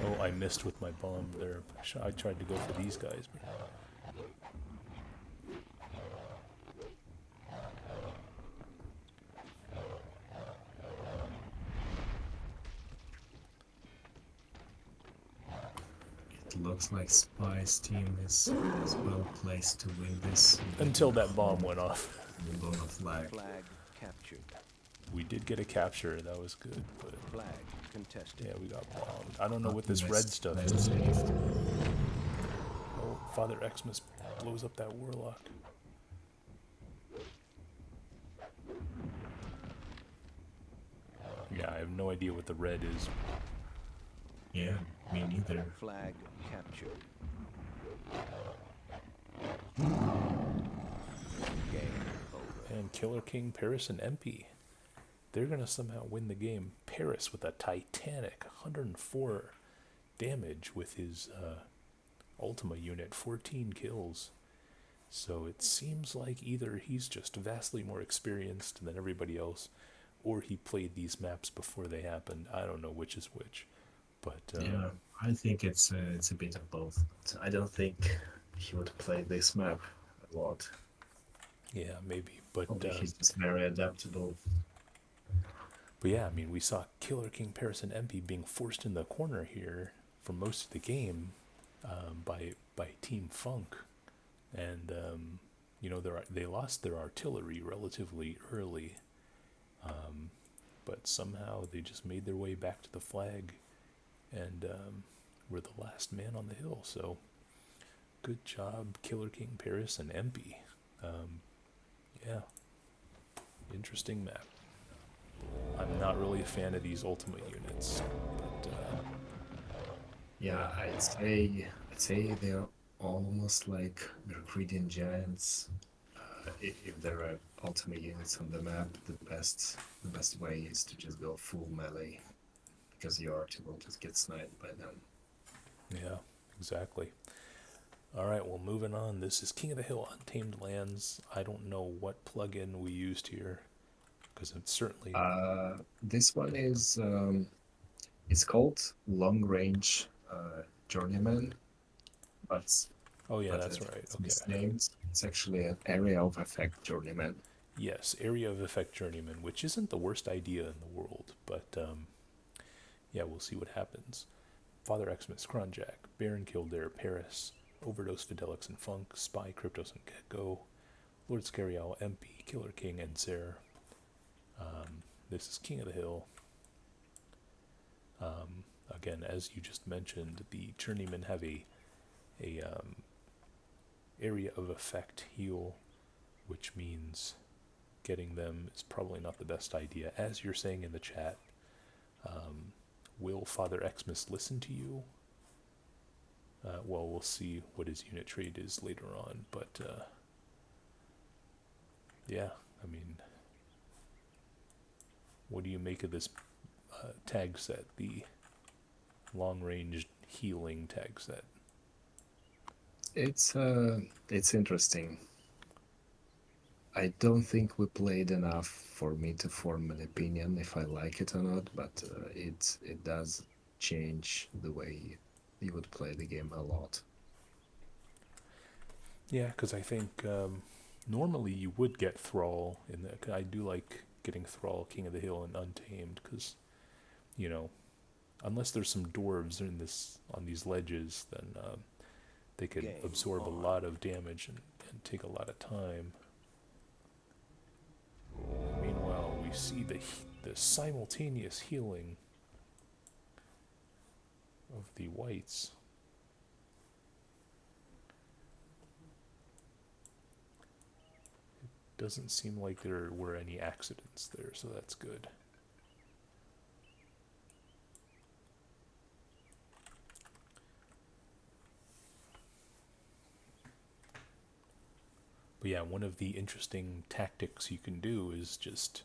Oh, I missed with my bomb there. I tried to go for these guys, but It looks like Spy's team is well placed to win this. until that bomb went off. We're on a flag. Flag captured. We did get a capture, that was good, but Flag contested. yeah, we got bombed. I don't know what this red stuff Nice is. save. Oh, Father Xmas blows up that warlock. Yeah, I have no idea what the red is. Yeah, me neither. Flag captured. Game over. And Killer King, Paris, and MP. They're going to somehow win the game. Paris with a titanic 104 damage with his Ultima unit, 14 kills. So it seems like either he's just vastly more experienced than everybody else, or he played these maps before they happened. I don't know which is which. But Yeah, I think it's a bit of both. I don't think he would play this map a lot. yeah, maybe. But Probably he's just very adaptable. But yeah, I mean, we saw Killer King, Paris, and MP being forced in the corner here for most of the game by Team Funk, and you know they lost their artillery relatively early, but somehow they just made their way back to the flag, and were the last man on the hill. So good job, Killer King, Paris, and MP. Yeah, interesting map. I'm not really a fan of these ultimate units, but Yeah, I'd say they're almost like Mercuridian giants. If there are ultimate units on the map, the best way is to just go full melee, because your archer will just get sniped by them. yeah, exactly. All right, well, moving on. This is King of the Hill Untamed Lands. I don't know what plugin we used here, because it's certainly This one is it's called Long Range Journeyman, but oh yeah, but that's right. it's Okay. misnamed. It's actually an Area of Effect Journeyman. Yes, Area of Effect Journeyman, which isn't the worst idea in the world, but yeah, we'll see what happens. Father Xmas, Kronjack, Baron Kildare, Paris, Overdose, Fidelix, and Funk, Spy, Kryptos, and Gecko, Lord Scarial, MP, Killer King, and Zer. This is King of the Hill. Again, as you just mentioned, the Journeymen have a area of effect heal, which means getting them is probably not the best idea. As you're saying in the chat, will Father Xmas listen to you? Well, we'll see what his unit trade is later on, but yeah, I mean, what do you make of this tag set, the long-range healing tag set? It's interesting. I don't think we played enough for me to form an opinion if I like it or not, but it does change the way you would play the game a lot. Yeah, because I think normally you would get Thrall in the. I do like getting Thrall, King of the Hill, and Untamed, because, you know, unless there's some dwarves in this on these ledges, then they could Game absorb a on. lot of damage and take a lot of time. Meanwhile, we see the simultaneous healing of the Wights. It doesn't seem like there were any accidents there, so that's good. But yeah, one of the interesting tactics you can do is just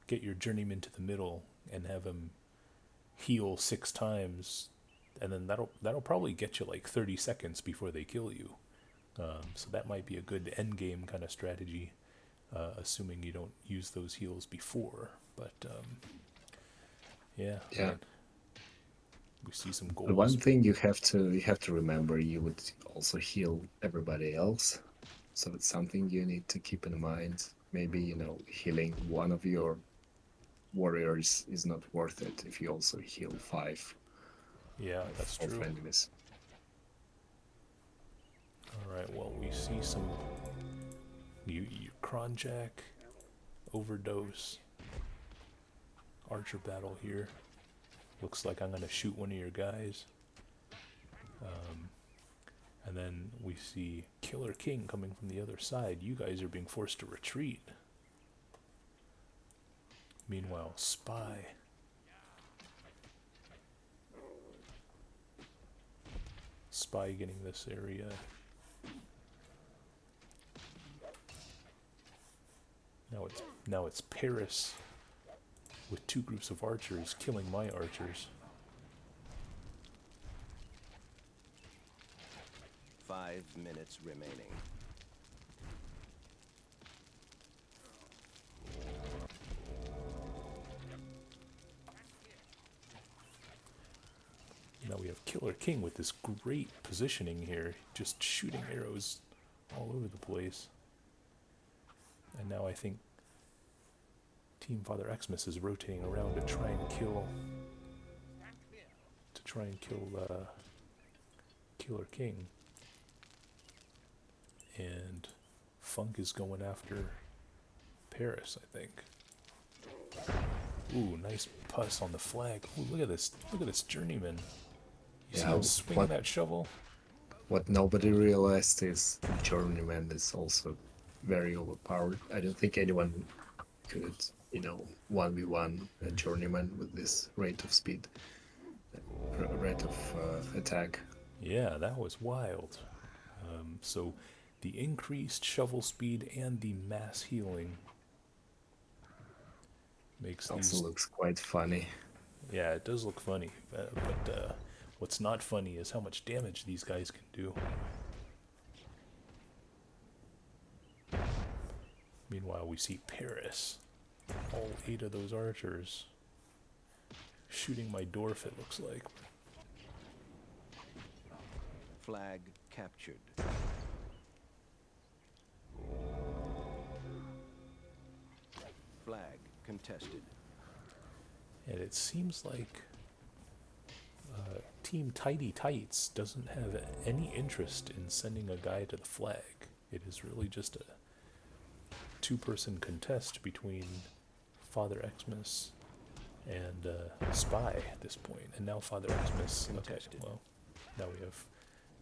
get your journeyman to the middle and have him heal 6 times, and then that'll probably get you like 30 seconds before they kill you. So that might be a good end game kind of strategy, assuming you don't use those heals before. But yeah, Yeah. man, we see some The one goals. thing you have to remember, you would also heal everybody else. So it's something you need to keep in mind. Maybe, you know, healing one of your warriors is not worth it if you also heal 5 Yeah, that's of true. enemies. All right, well, we see some you Kronjack, overdose, archer battle here. Looks like I'm gonna shoot one of your guys. And then we see Killer King coming from the other side. You guys are being forced to retreat. Meanwhile, Spy. Spy getting this area. Now it's Paris with 2 groups of archers killing my archers. 5 minutes remaining. Now we have Killer King with this great positioning here, just shooting arrows all over the place. And now I think Team Father Xmas is rotating around to try and kill Killer King. And Funk is going after Paris, I think. Ooh, nice puss on the flag. Ooh, look at this journeyman. You see Yeah, him swinging that shovel? What nobody realized is Journeyman is also very overpowered. I don't think anyone could, you know, 1v1 a Journeyman with this rate of speed, rate of attack. Yeah, that was wild. So the increased shovel speed and the mass healing makes Also these... looks quite funny. Yeah, it does look funny, but what's not funny is how much damage these guys can do. Meanwhile, we see Paris, all 8 of those archers, shooting my dwarf, it looks like. Flag captured. Flag contested. And it seems like Team Tidy Tights doesn't have any interest in sending a guy to the flag. It is really just a 2-person contest between Father Xmas and Spy at this point. And now Father Xmas... Okay, Contested. well, now we have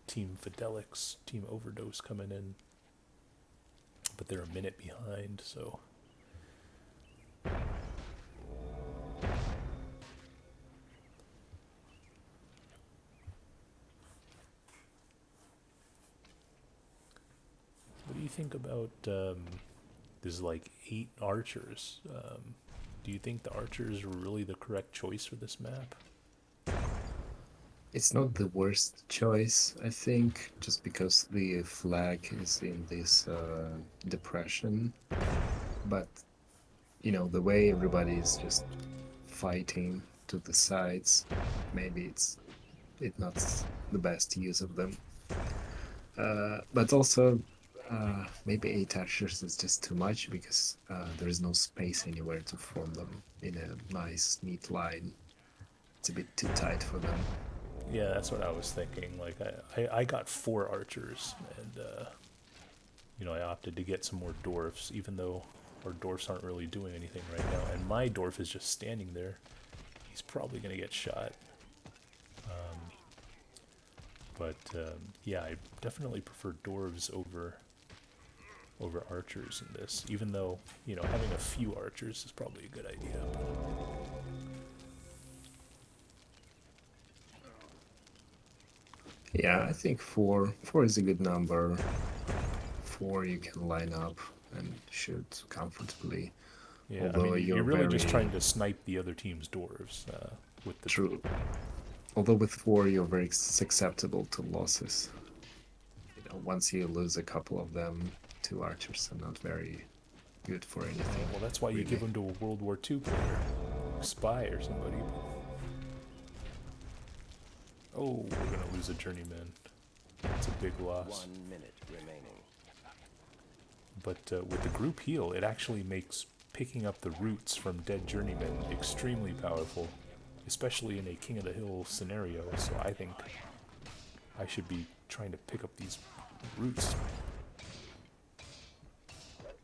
Team Fidelix, Team Overdose coming in. But they're a minute behind, so... What do you think about there's like 8 archers? Do you think the archers are really the correct choice for this map? It's not the worst choice, I think, just because the flag is in this depression. But, you know, the way everybody is just fighting to the sides, maybe it's not the best use of them. But also, maybe 8 archers is just too much because there is no space anywhere to form them in a nice, neat line. It's a bit too tight for them. Yeah, that's what I was thinking. Like I got 4 archers, and you know, I opted to get some more dwarfs, even though our dwarfs aren't really doing anything right now. And my dwarf is just standing there. He's probably gonna get shot. Yeah, I definitely prefer dwarves over archers in this, even though, you know, having a few archers is probably a good idea. Yeah, I think 4 is a good number. 4 you can line up and shoot comfortably. Yeah, Although I mean, you're you're really just very- trying to snipe the other team's dwarves. with the True. Although with 4 you're very susceptible to losses. You know, once you lose a couple of them, 2 archers are not very good for anything. well, that's why you give them to a World War II player, spy or somebody. Oh, we're gonna lose a journeyman. That's a big loss. 1 minute remaining. But with the group heal, it actually makes picking up the roots from dead journeymen extremely powerful, especially in a King of the Hill scenario. So I think I should be trying to pick up these roots.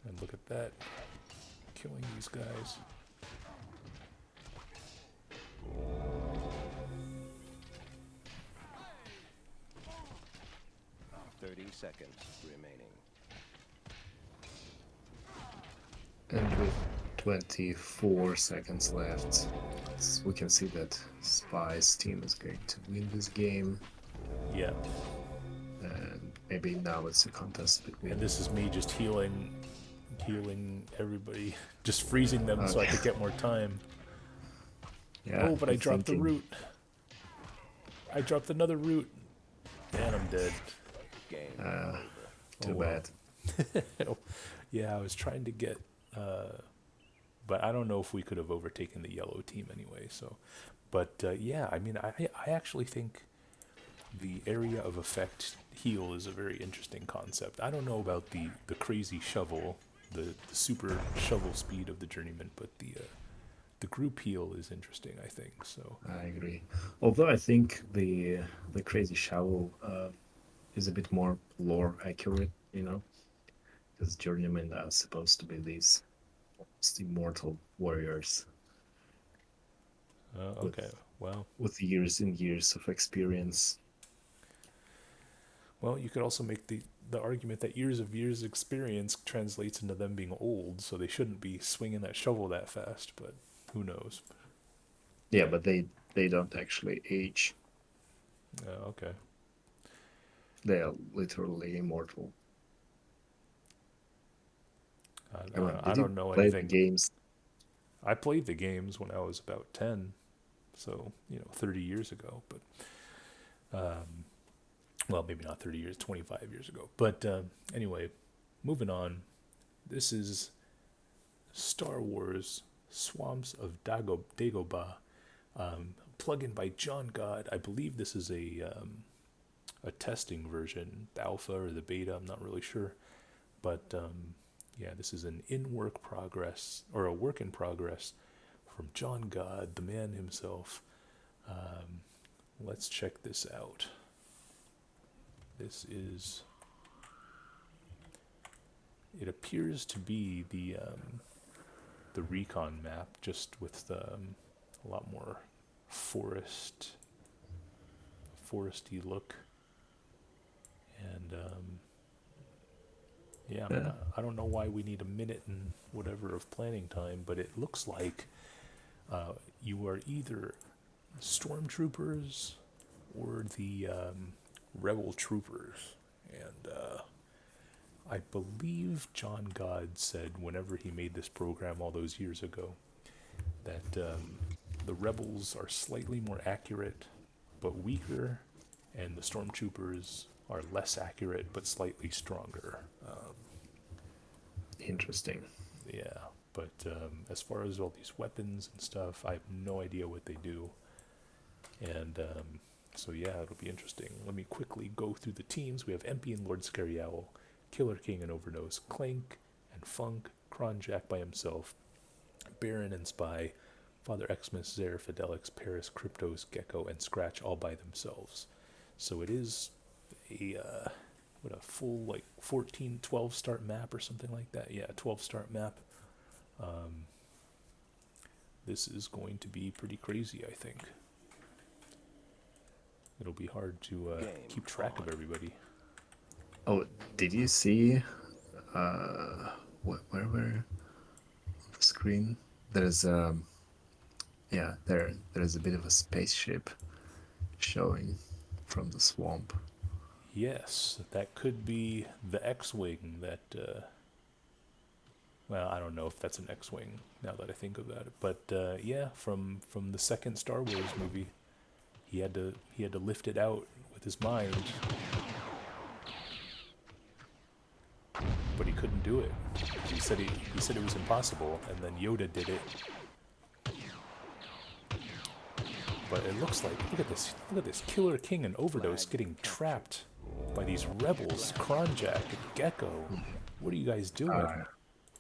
And look at that, killing these guys. 30 seconds remaining. And with 24 seconds left, we can see that Spy's team is going to win this game. Yeah, And maybe now it's a contest between... and this is me just healing everybody, just freezing them so I could get more time. Yeah, Oh, but I I'm dropped the thinking- root. I dropped another root. And I'm dead. Game Too Oh, well. bad. Yeah, I was trying to get... but I don't know if we could have overtaken the yellow team anyway, so... But, yeah, I mean, I actually think the area of effect heal is a very interesting concept. I don't know about the crazy shovel, the super shovel speed of the journeyman, but the group heal is interesting, I think, so... I agree. Although I think the crazy shovel is a bit more lore accurate, you know, because journeymen are supposed to be these almost immortal warriors okay, well... with years and years of experience. Well, you could also make the argument that years experience translates into them being old, so they shouldn't be swinging that shovel that fast, but who knows? Yeah, but they don't actually age. Okay. They are literally immortal. I don't know play the anything. games? I played the games when I was about 10, so, 30 years ago, but, well, maybe not 30 years, 25 years ago. But anyway, moving on. This is Star Wars Swamps of Dagobah, plugin by John God. I believe this is a testing version, the alpha or the beta, I'm not really sure. But yeah, this is an work in progress from John God, the man himself. Let's check this out. This is... It appears to be the recon map, just with a lot more foresty look. And yeah, I mean, I don't know why we need a minute and whatever of planning time, but it looks like you are either stormtroopers or the rebel troopers. And I believe John God said whenever he made this program all those years ago that the rebels are slightly more accurate but weaker, and the stormtroopers are less accurate but slightly stronger. Interesting. Yeah, but as far as all these weapons and stuff, I have no idea what they do. And so yeah, it'll be interesting. Let me quickly go through the teams. We have MP and Lord Scary Owl, Killer King and Overnose, Clank and Funk, Kronjack by himself, Baron and Spy, Father Xmas, Zare, Fidelix, Paris, Cryptos, Gecko, and Scratch all by themselves. So it is a full like 12 start map or something like that. Yeah, 12 start map. This is going to be pretty crazy, I think. It'll be hard to keep track of everybody. Oh, did you see where were on the screen? There's yeah, there's a bit of a spaceship showing from the swamp. Yes, that could be the X-Wing that Well, I don't know if that's an X-wing now that I think about it, but yeah, from the second Star Wars movie, he had to lift it out with his mind, but he couldn't do it. He said it was impossible, and then Yoda did it. But it looks like look at this Killer King and Overdose getting trapped by these rebels, Kronjack and Gecko. What are you guys doing?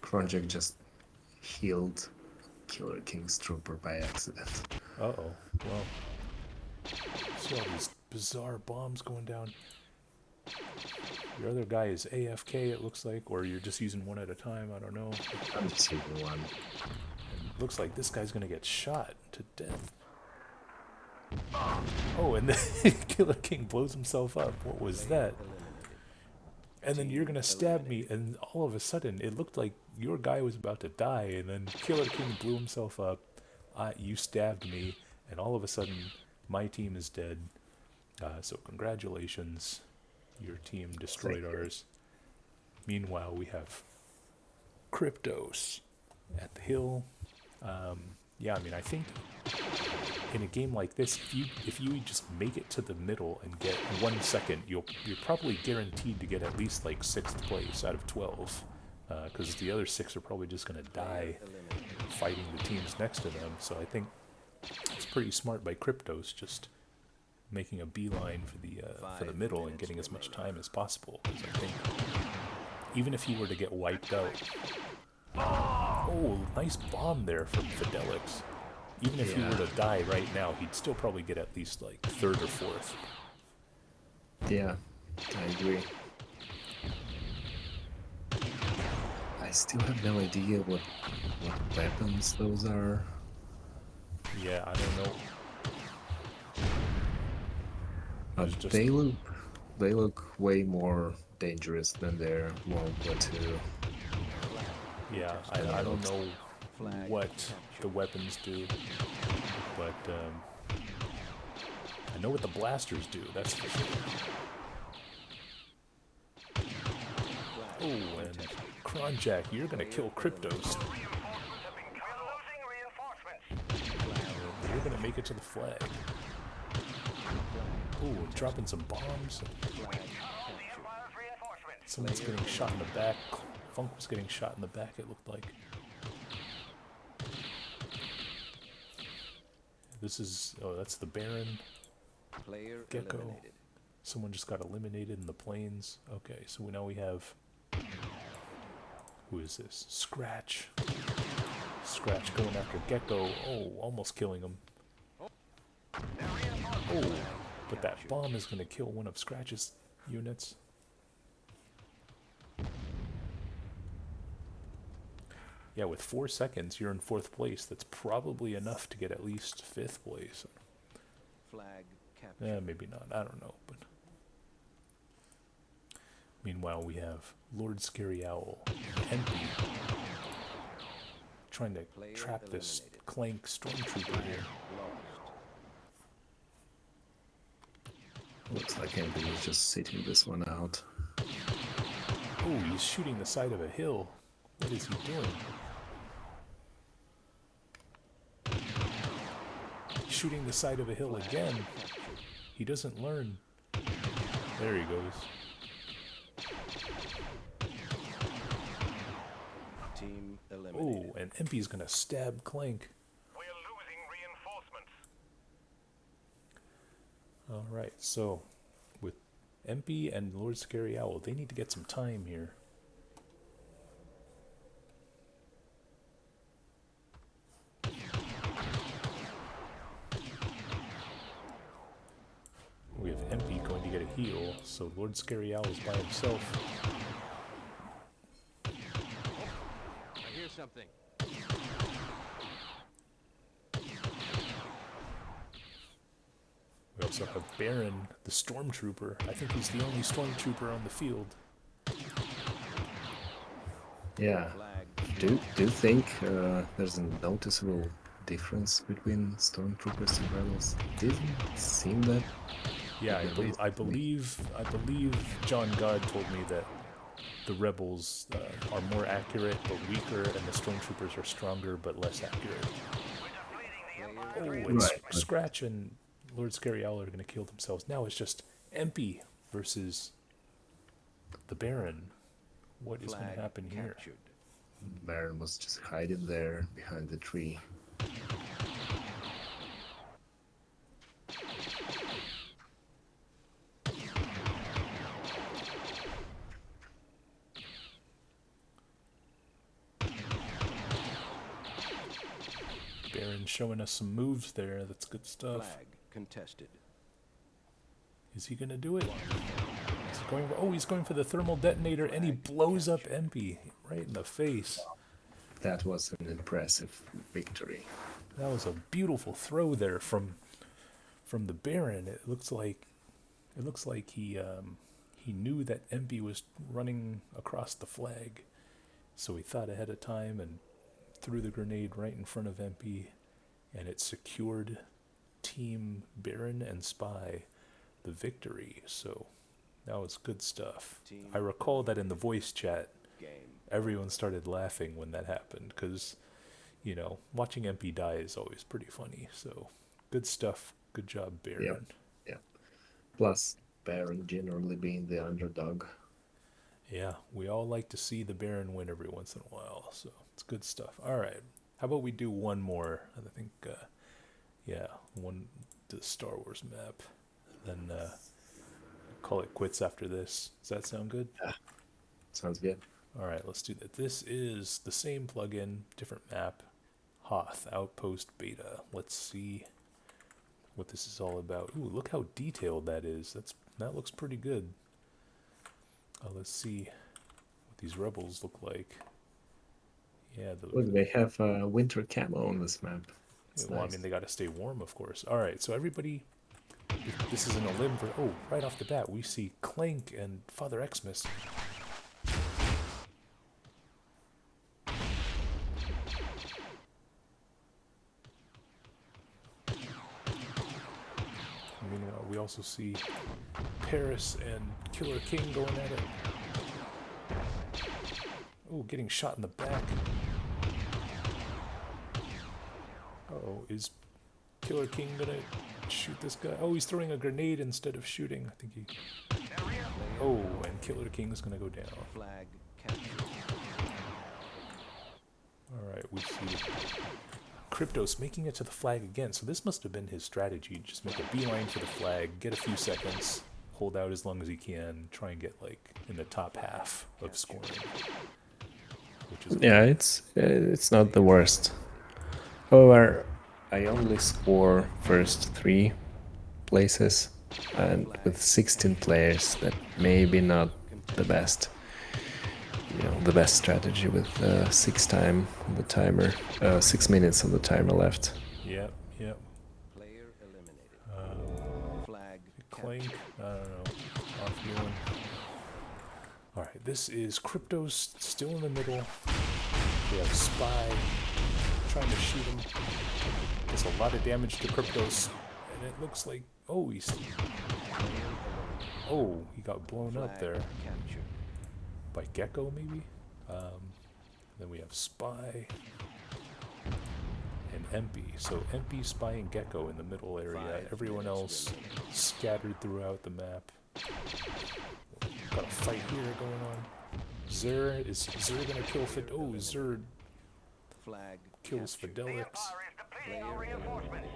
Kronjack just healed Killer King's trooper by accident. Uh-oh. Well, see all these bizarre bombs going down. Your other guy is AFK, it looks like, or you're just using one at a time, I don't know. I'm just using one. And it looks like this guy's gonna get shot to death. Oh, and the Killer King blows himself up. What was that? And then you're gonna stab me, and all of a sudden, it looked like your guy was about to die, and then Killer King blew himself up. You stabbed me, and all of a sudden, my team is dead. So congratulations, your team destroyed ours. Meanwhile, we have Kryptos at the hill. Yeah, I mean, I think in a game like this, if you just make it to the middle and get 1 second, you're probably guaranteed to get at least like 6th place out of 12, because the other 6 are probably just going to die fighting the teams next to them. So I think it's pretty smart by Kryptos just making a beeline for the middle and getting as much time as possible. Because I think even if he were to get wiped out, oh, nice bomb there from Fidelix. Even if he were to die right now, he'd still probably get at least like 3rd or 4th. Yeah, I agree. I still have no idea what weapons those are. Yeah, I don't know. But they look way more dangerous than their World War II. Yeah, I don't know what the weapons do, but I know what the blasters do, that's for sure. Oh, and Kronjack, you're gonna kill Kryptos. You're gonna make it to the flag. Oh, dropping some bombs. Someone's getting shot in the back. Funk was getting shot in the back, it looked like. This is, oh, that's the Baron. Gecko. Someone just got eliminated in the plains. Okay, so now we have, who is this? Scratch. Scratch going after Gecko. Oh, almost killing him. Oh, but that bomb is going to kill one of Scratch's units. Yeah, with 4 seconds, you're in 4th place. That's probably enough to get at least 5th place. Flag capture. Maybe not. I don't know. But meanwhile, we have Lord Scary Owl, Empty, trying to trap this Clank Stormtrooper here. Looks like Empty is just sitting this one out. Oh, he's shooting the side of a hill. What is he doing? Shooting the side of a hill again. He doesn't learn. There he goes. Team eliminated. Oh, and Empy's gonna stab Clank. We're losing reinforcements. Alright, so with Empy and Lord Scary Owl, they need to get some time here. We have Empy going to get a heal, so Lord Scary Owl is by himself. I hear something. We also have Baron, the Stormtrooper. I think he's the only Stormtrooper on the field. Yeah. Do you think there's a noticeable difference between Stormtroopers and Rebels? Didn't seem that. Yeah, I believe John God told me that the rebels are more accurate but weaker, and the stormtroopers are stronger but less accurate. Oh, and Right. Scratch and Lord Scary Owl are going to kill themselves. Now it's just Empy versus the Baron. What is going Flag to happen here? captured. Baron was just hiding there behind the tree. Baron showing us some moves there. That's good stuff. Flag contested. Is he going to do it? Is he going? Oh, he's going for the thermal detonator, and he blows up Empy right in the face. That was an impressive victory. That was a beautiful throw there from the Baron. It looks like he knew that Empy was running across the flag, so he thought ahead of time and threw the grenade right in front of Empy, and it secured Team Baron and Spy the victory. So that was good stuff. Team I recall that in the voice chat, Game. everyone started laughing when that happened because, you know, watching Empy die is always pretty funny. So good stuff. Good job, Baron. Yeah. Plus, Baron generally being the underdog. Yeah, we all like to see the Baron win every once in a while, so it's good stuff. All right, how about we do one more? I think, one to the Star Wars map, then call it quits after this. Does that sound good? Sounds good. All right, let's do that. This is the same plugin, different map, Hoth Outpost Beta. Let's see what this is all about. Ooh, look how detailed that is. That looks pretty good. Let's see what these rebels look like. Yeah, Look, they have winter camo on this map. It's well, nice. I mean, they got to stay warm, of course. All right, so everybody, this is an limb for. Oh, right off the bat, we see Clank and Father Xmas. Meanwhile, we also see Paris and Killer King going at it. Oh, getting shot in the back. Uh-oh, is Killer King gonna shoot this guy? Oh, he's throwing a grenade instead of shooting. I think he... Oh, and Killer King's gonna go down. Flag captured. Alright, we see Kryptos making it to the flag again. So this must have been his strategy. Just make a beeline for the flag, get a few seconds, hold out as long as he can, try and get like in the top half of scoring. Which is Yeah, it's not the worst. However, I only score first 3 places, and with 16 players, that maybe not the best. You know, the best strategy with 6 minutes on the timer left. Yep. Player eliminated. Flag Clank, captured. I don't know. Off you one. Alright, this is Kryptos still in the middle. We have Spy trying to shoot him. Does a lot of damage to Kryptos. And it looks like... Oh, he got blown up there. Captured. By Gecko, maybe? Then we have Spy and Empy. So Empy, Spy, and Gecko in the middle area. 5 Everyone minutes else remaining. scattered throughout the map. Got a fight here going on. Is Zer gonna kill Fid? Oh, Zer Flag kills captured. Fidelix. Is depleting our reinforcements.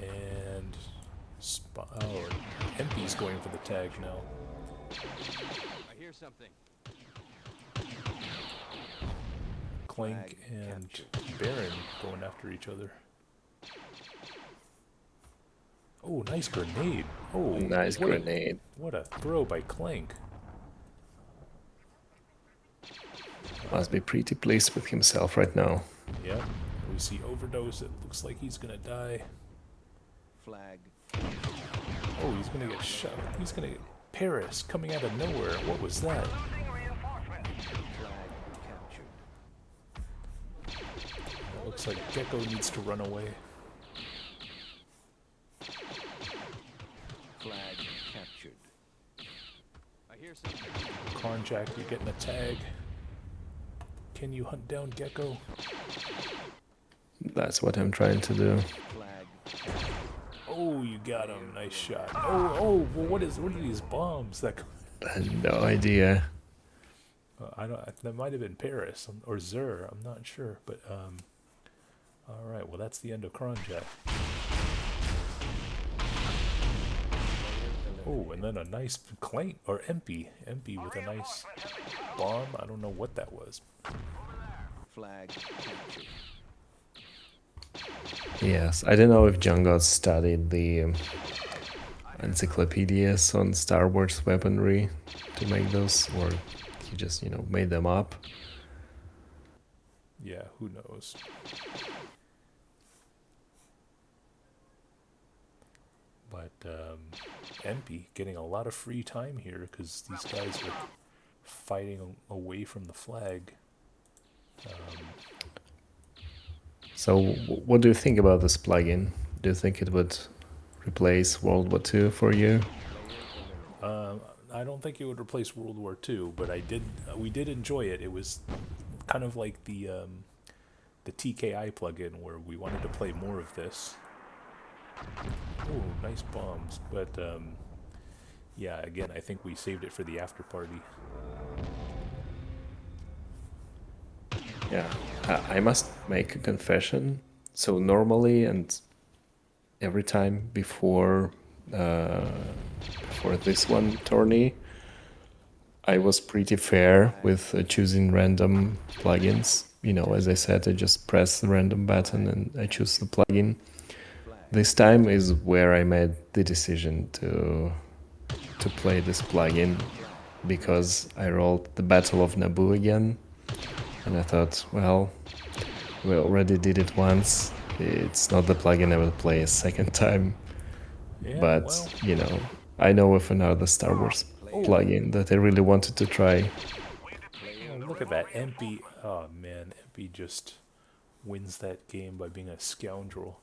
And Empy's going for the tag now. I hear something. Clank Flag and captured. Baron going after each other. Oh, nice grenade. Oh, Nice what a- grenade. What a throw by Clank. Must be pretty pleased with himself right now. Yep. We see Overdose. It looks like he's gonna die. Flag. Oh, he's gonna get shot. He's gonna get Paris coming out of nowhere. What was that? Losing reinforcements. Flag captured. It looks like Gecko needs to run away. hear something. Kronjack, you're getting a tag. Can you hunt down Gecko? That's what I'm trying to do. Flag. Oh, you got him. Nice shot. Oh, well, what are these bombs that? I had no idea. I don't. That might have been Paris or Zur. I'm not sure, but all right. Well, that's the end of Kronjack. Oh, and then a nice Claint or MP with a nice bomb. I don't know what that was. Flag captured. Yes, I don't know if John got studied the encyclopedias on Star Wars weaponry to make those, or he just, made them up. Yeah, who knows? But MP getting a lot of free time here because these guys are fighting away from the flag. So what do you think about this plugin? Do you think it would replace World War II for you? I don't think it would replace World War II, but we did enjoy it. It was kind of like the TKI plugin where we wanted to play more of this. Oh, nice bombs. But yeah, again, I think we saved it for the after party. Yeah, I must make a confession. So normally and every time before this one tourney, I was pretty fair with choosing random plugins. As I said, I just press the random button and I choose the plugin. This time is where I made the decision to play this plugin because I rolled the Battle of Naboo again. And I thought, well, we already did it once. It's not the plugin I will play a second time. Yeah, But, well, I know of another Star Wars plugin that I really wanted to try. oh, look at that. MP. Oh, man. MP just wins that game by being a scoundrel.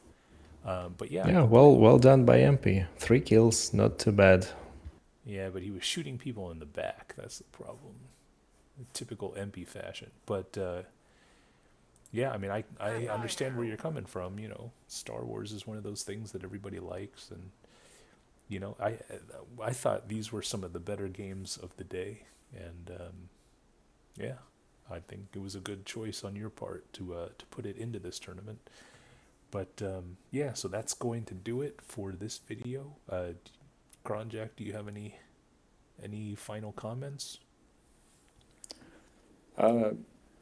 But yeah. Yeah, well done by MP. 3 kills, not too bad. Yeah, but he was shooting people in the back. That's the problem. Typical MP fashion. But yeah, I mean, I understand where you're coming from. Star Wars is one of those things that everybody likes, and I thought these were some of the better games of the day, and yeah, I think it was a good choice on your part to put it into this tournament. But yeah, so that's going to do it for this video. Kronjack, do you have any final comments?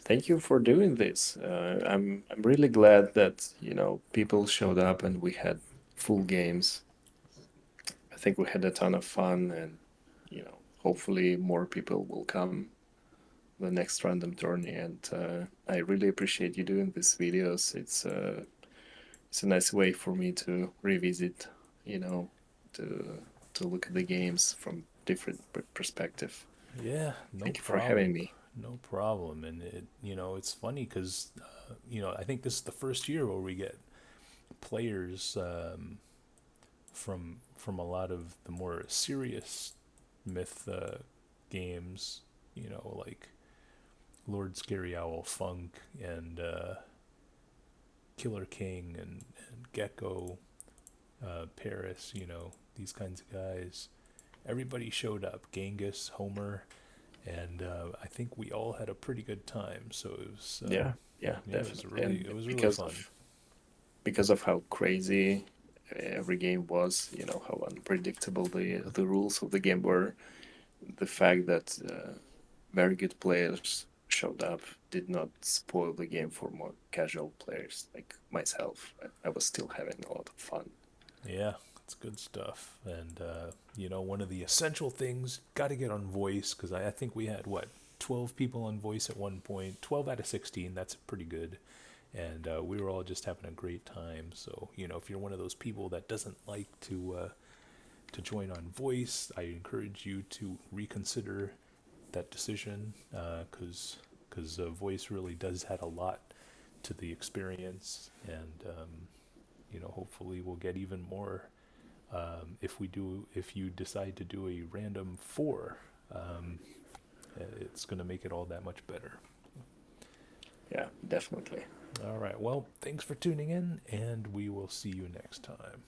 Thank you for doing this. I'm really glad that people showed up and we had full games. I think we had a ton of fun, and hopefully more people will come the next random tourney. And I really appreciate you doing these videos. It's a nice way for me to revisit, to look at the games from different perspective. Yeah, no Thank you for problem. having me. No problem. And it's funny because I think this is the first year where we get players from a lot of the more serious myth games, like Lord Scary Owl, Funk, and Killer King, and Gecko, Paris, these kinds of guys. Everybody showed up. Genghis, Homer, and I think we all had a pretty good time. So it was Yeah, definitely. It was really because fun. Because of how crazy every game was, how unpredictable the rules of the game were, the fact that very good players showed up did not spoil the game for more casual players like myself. I was still having a lot of fun. Yeah, it's good stuff. And one of the essential things, got to get on voice, because I think we had 12 people on voice at one point. 12 out of 16, that's pretty good. And we were all just having a great time. So if you're one of those people that doesn't like to join on voice, I encourage you to reconsider that decision, because voice really does add a lot to the experience. And hopefully we'll get even more if you decide to do a random 4 it's going to make it all that much better. Yeah, definitely. All right. Well, thanks for tuning in, and we will see you next time.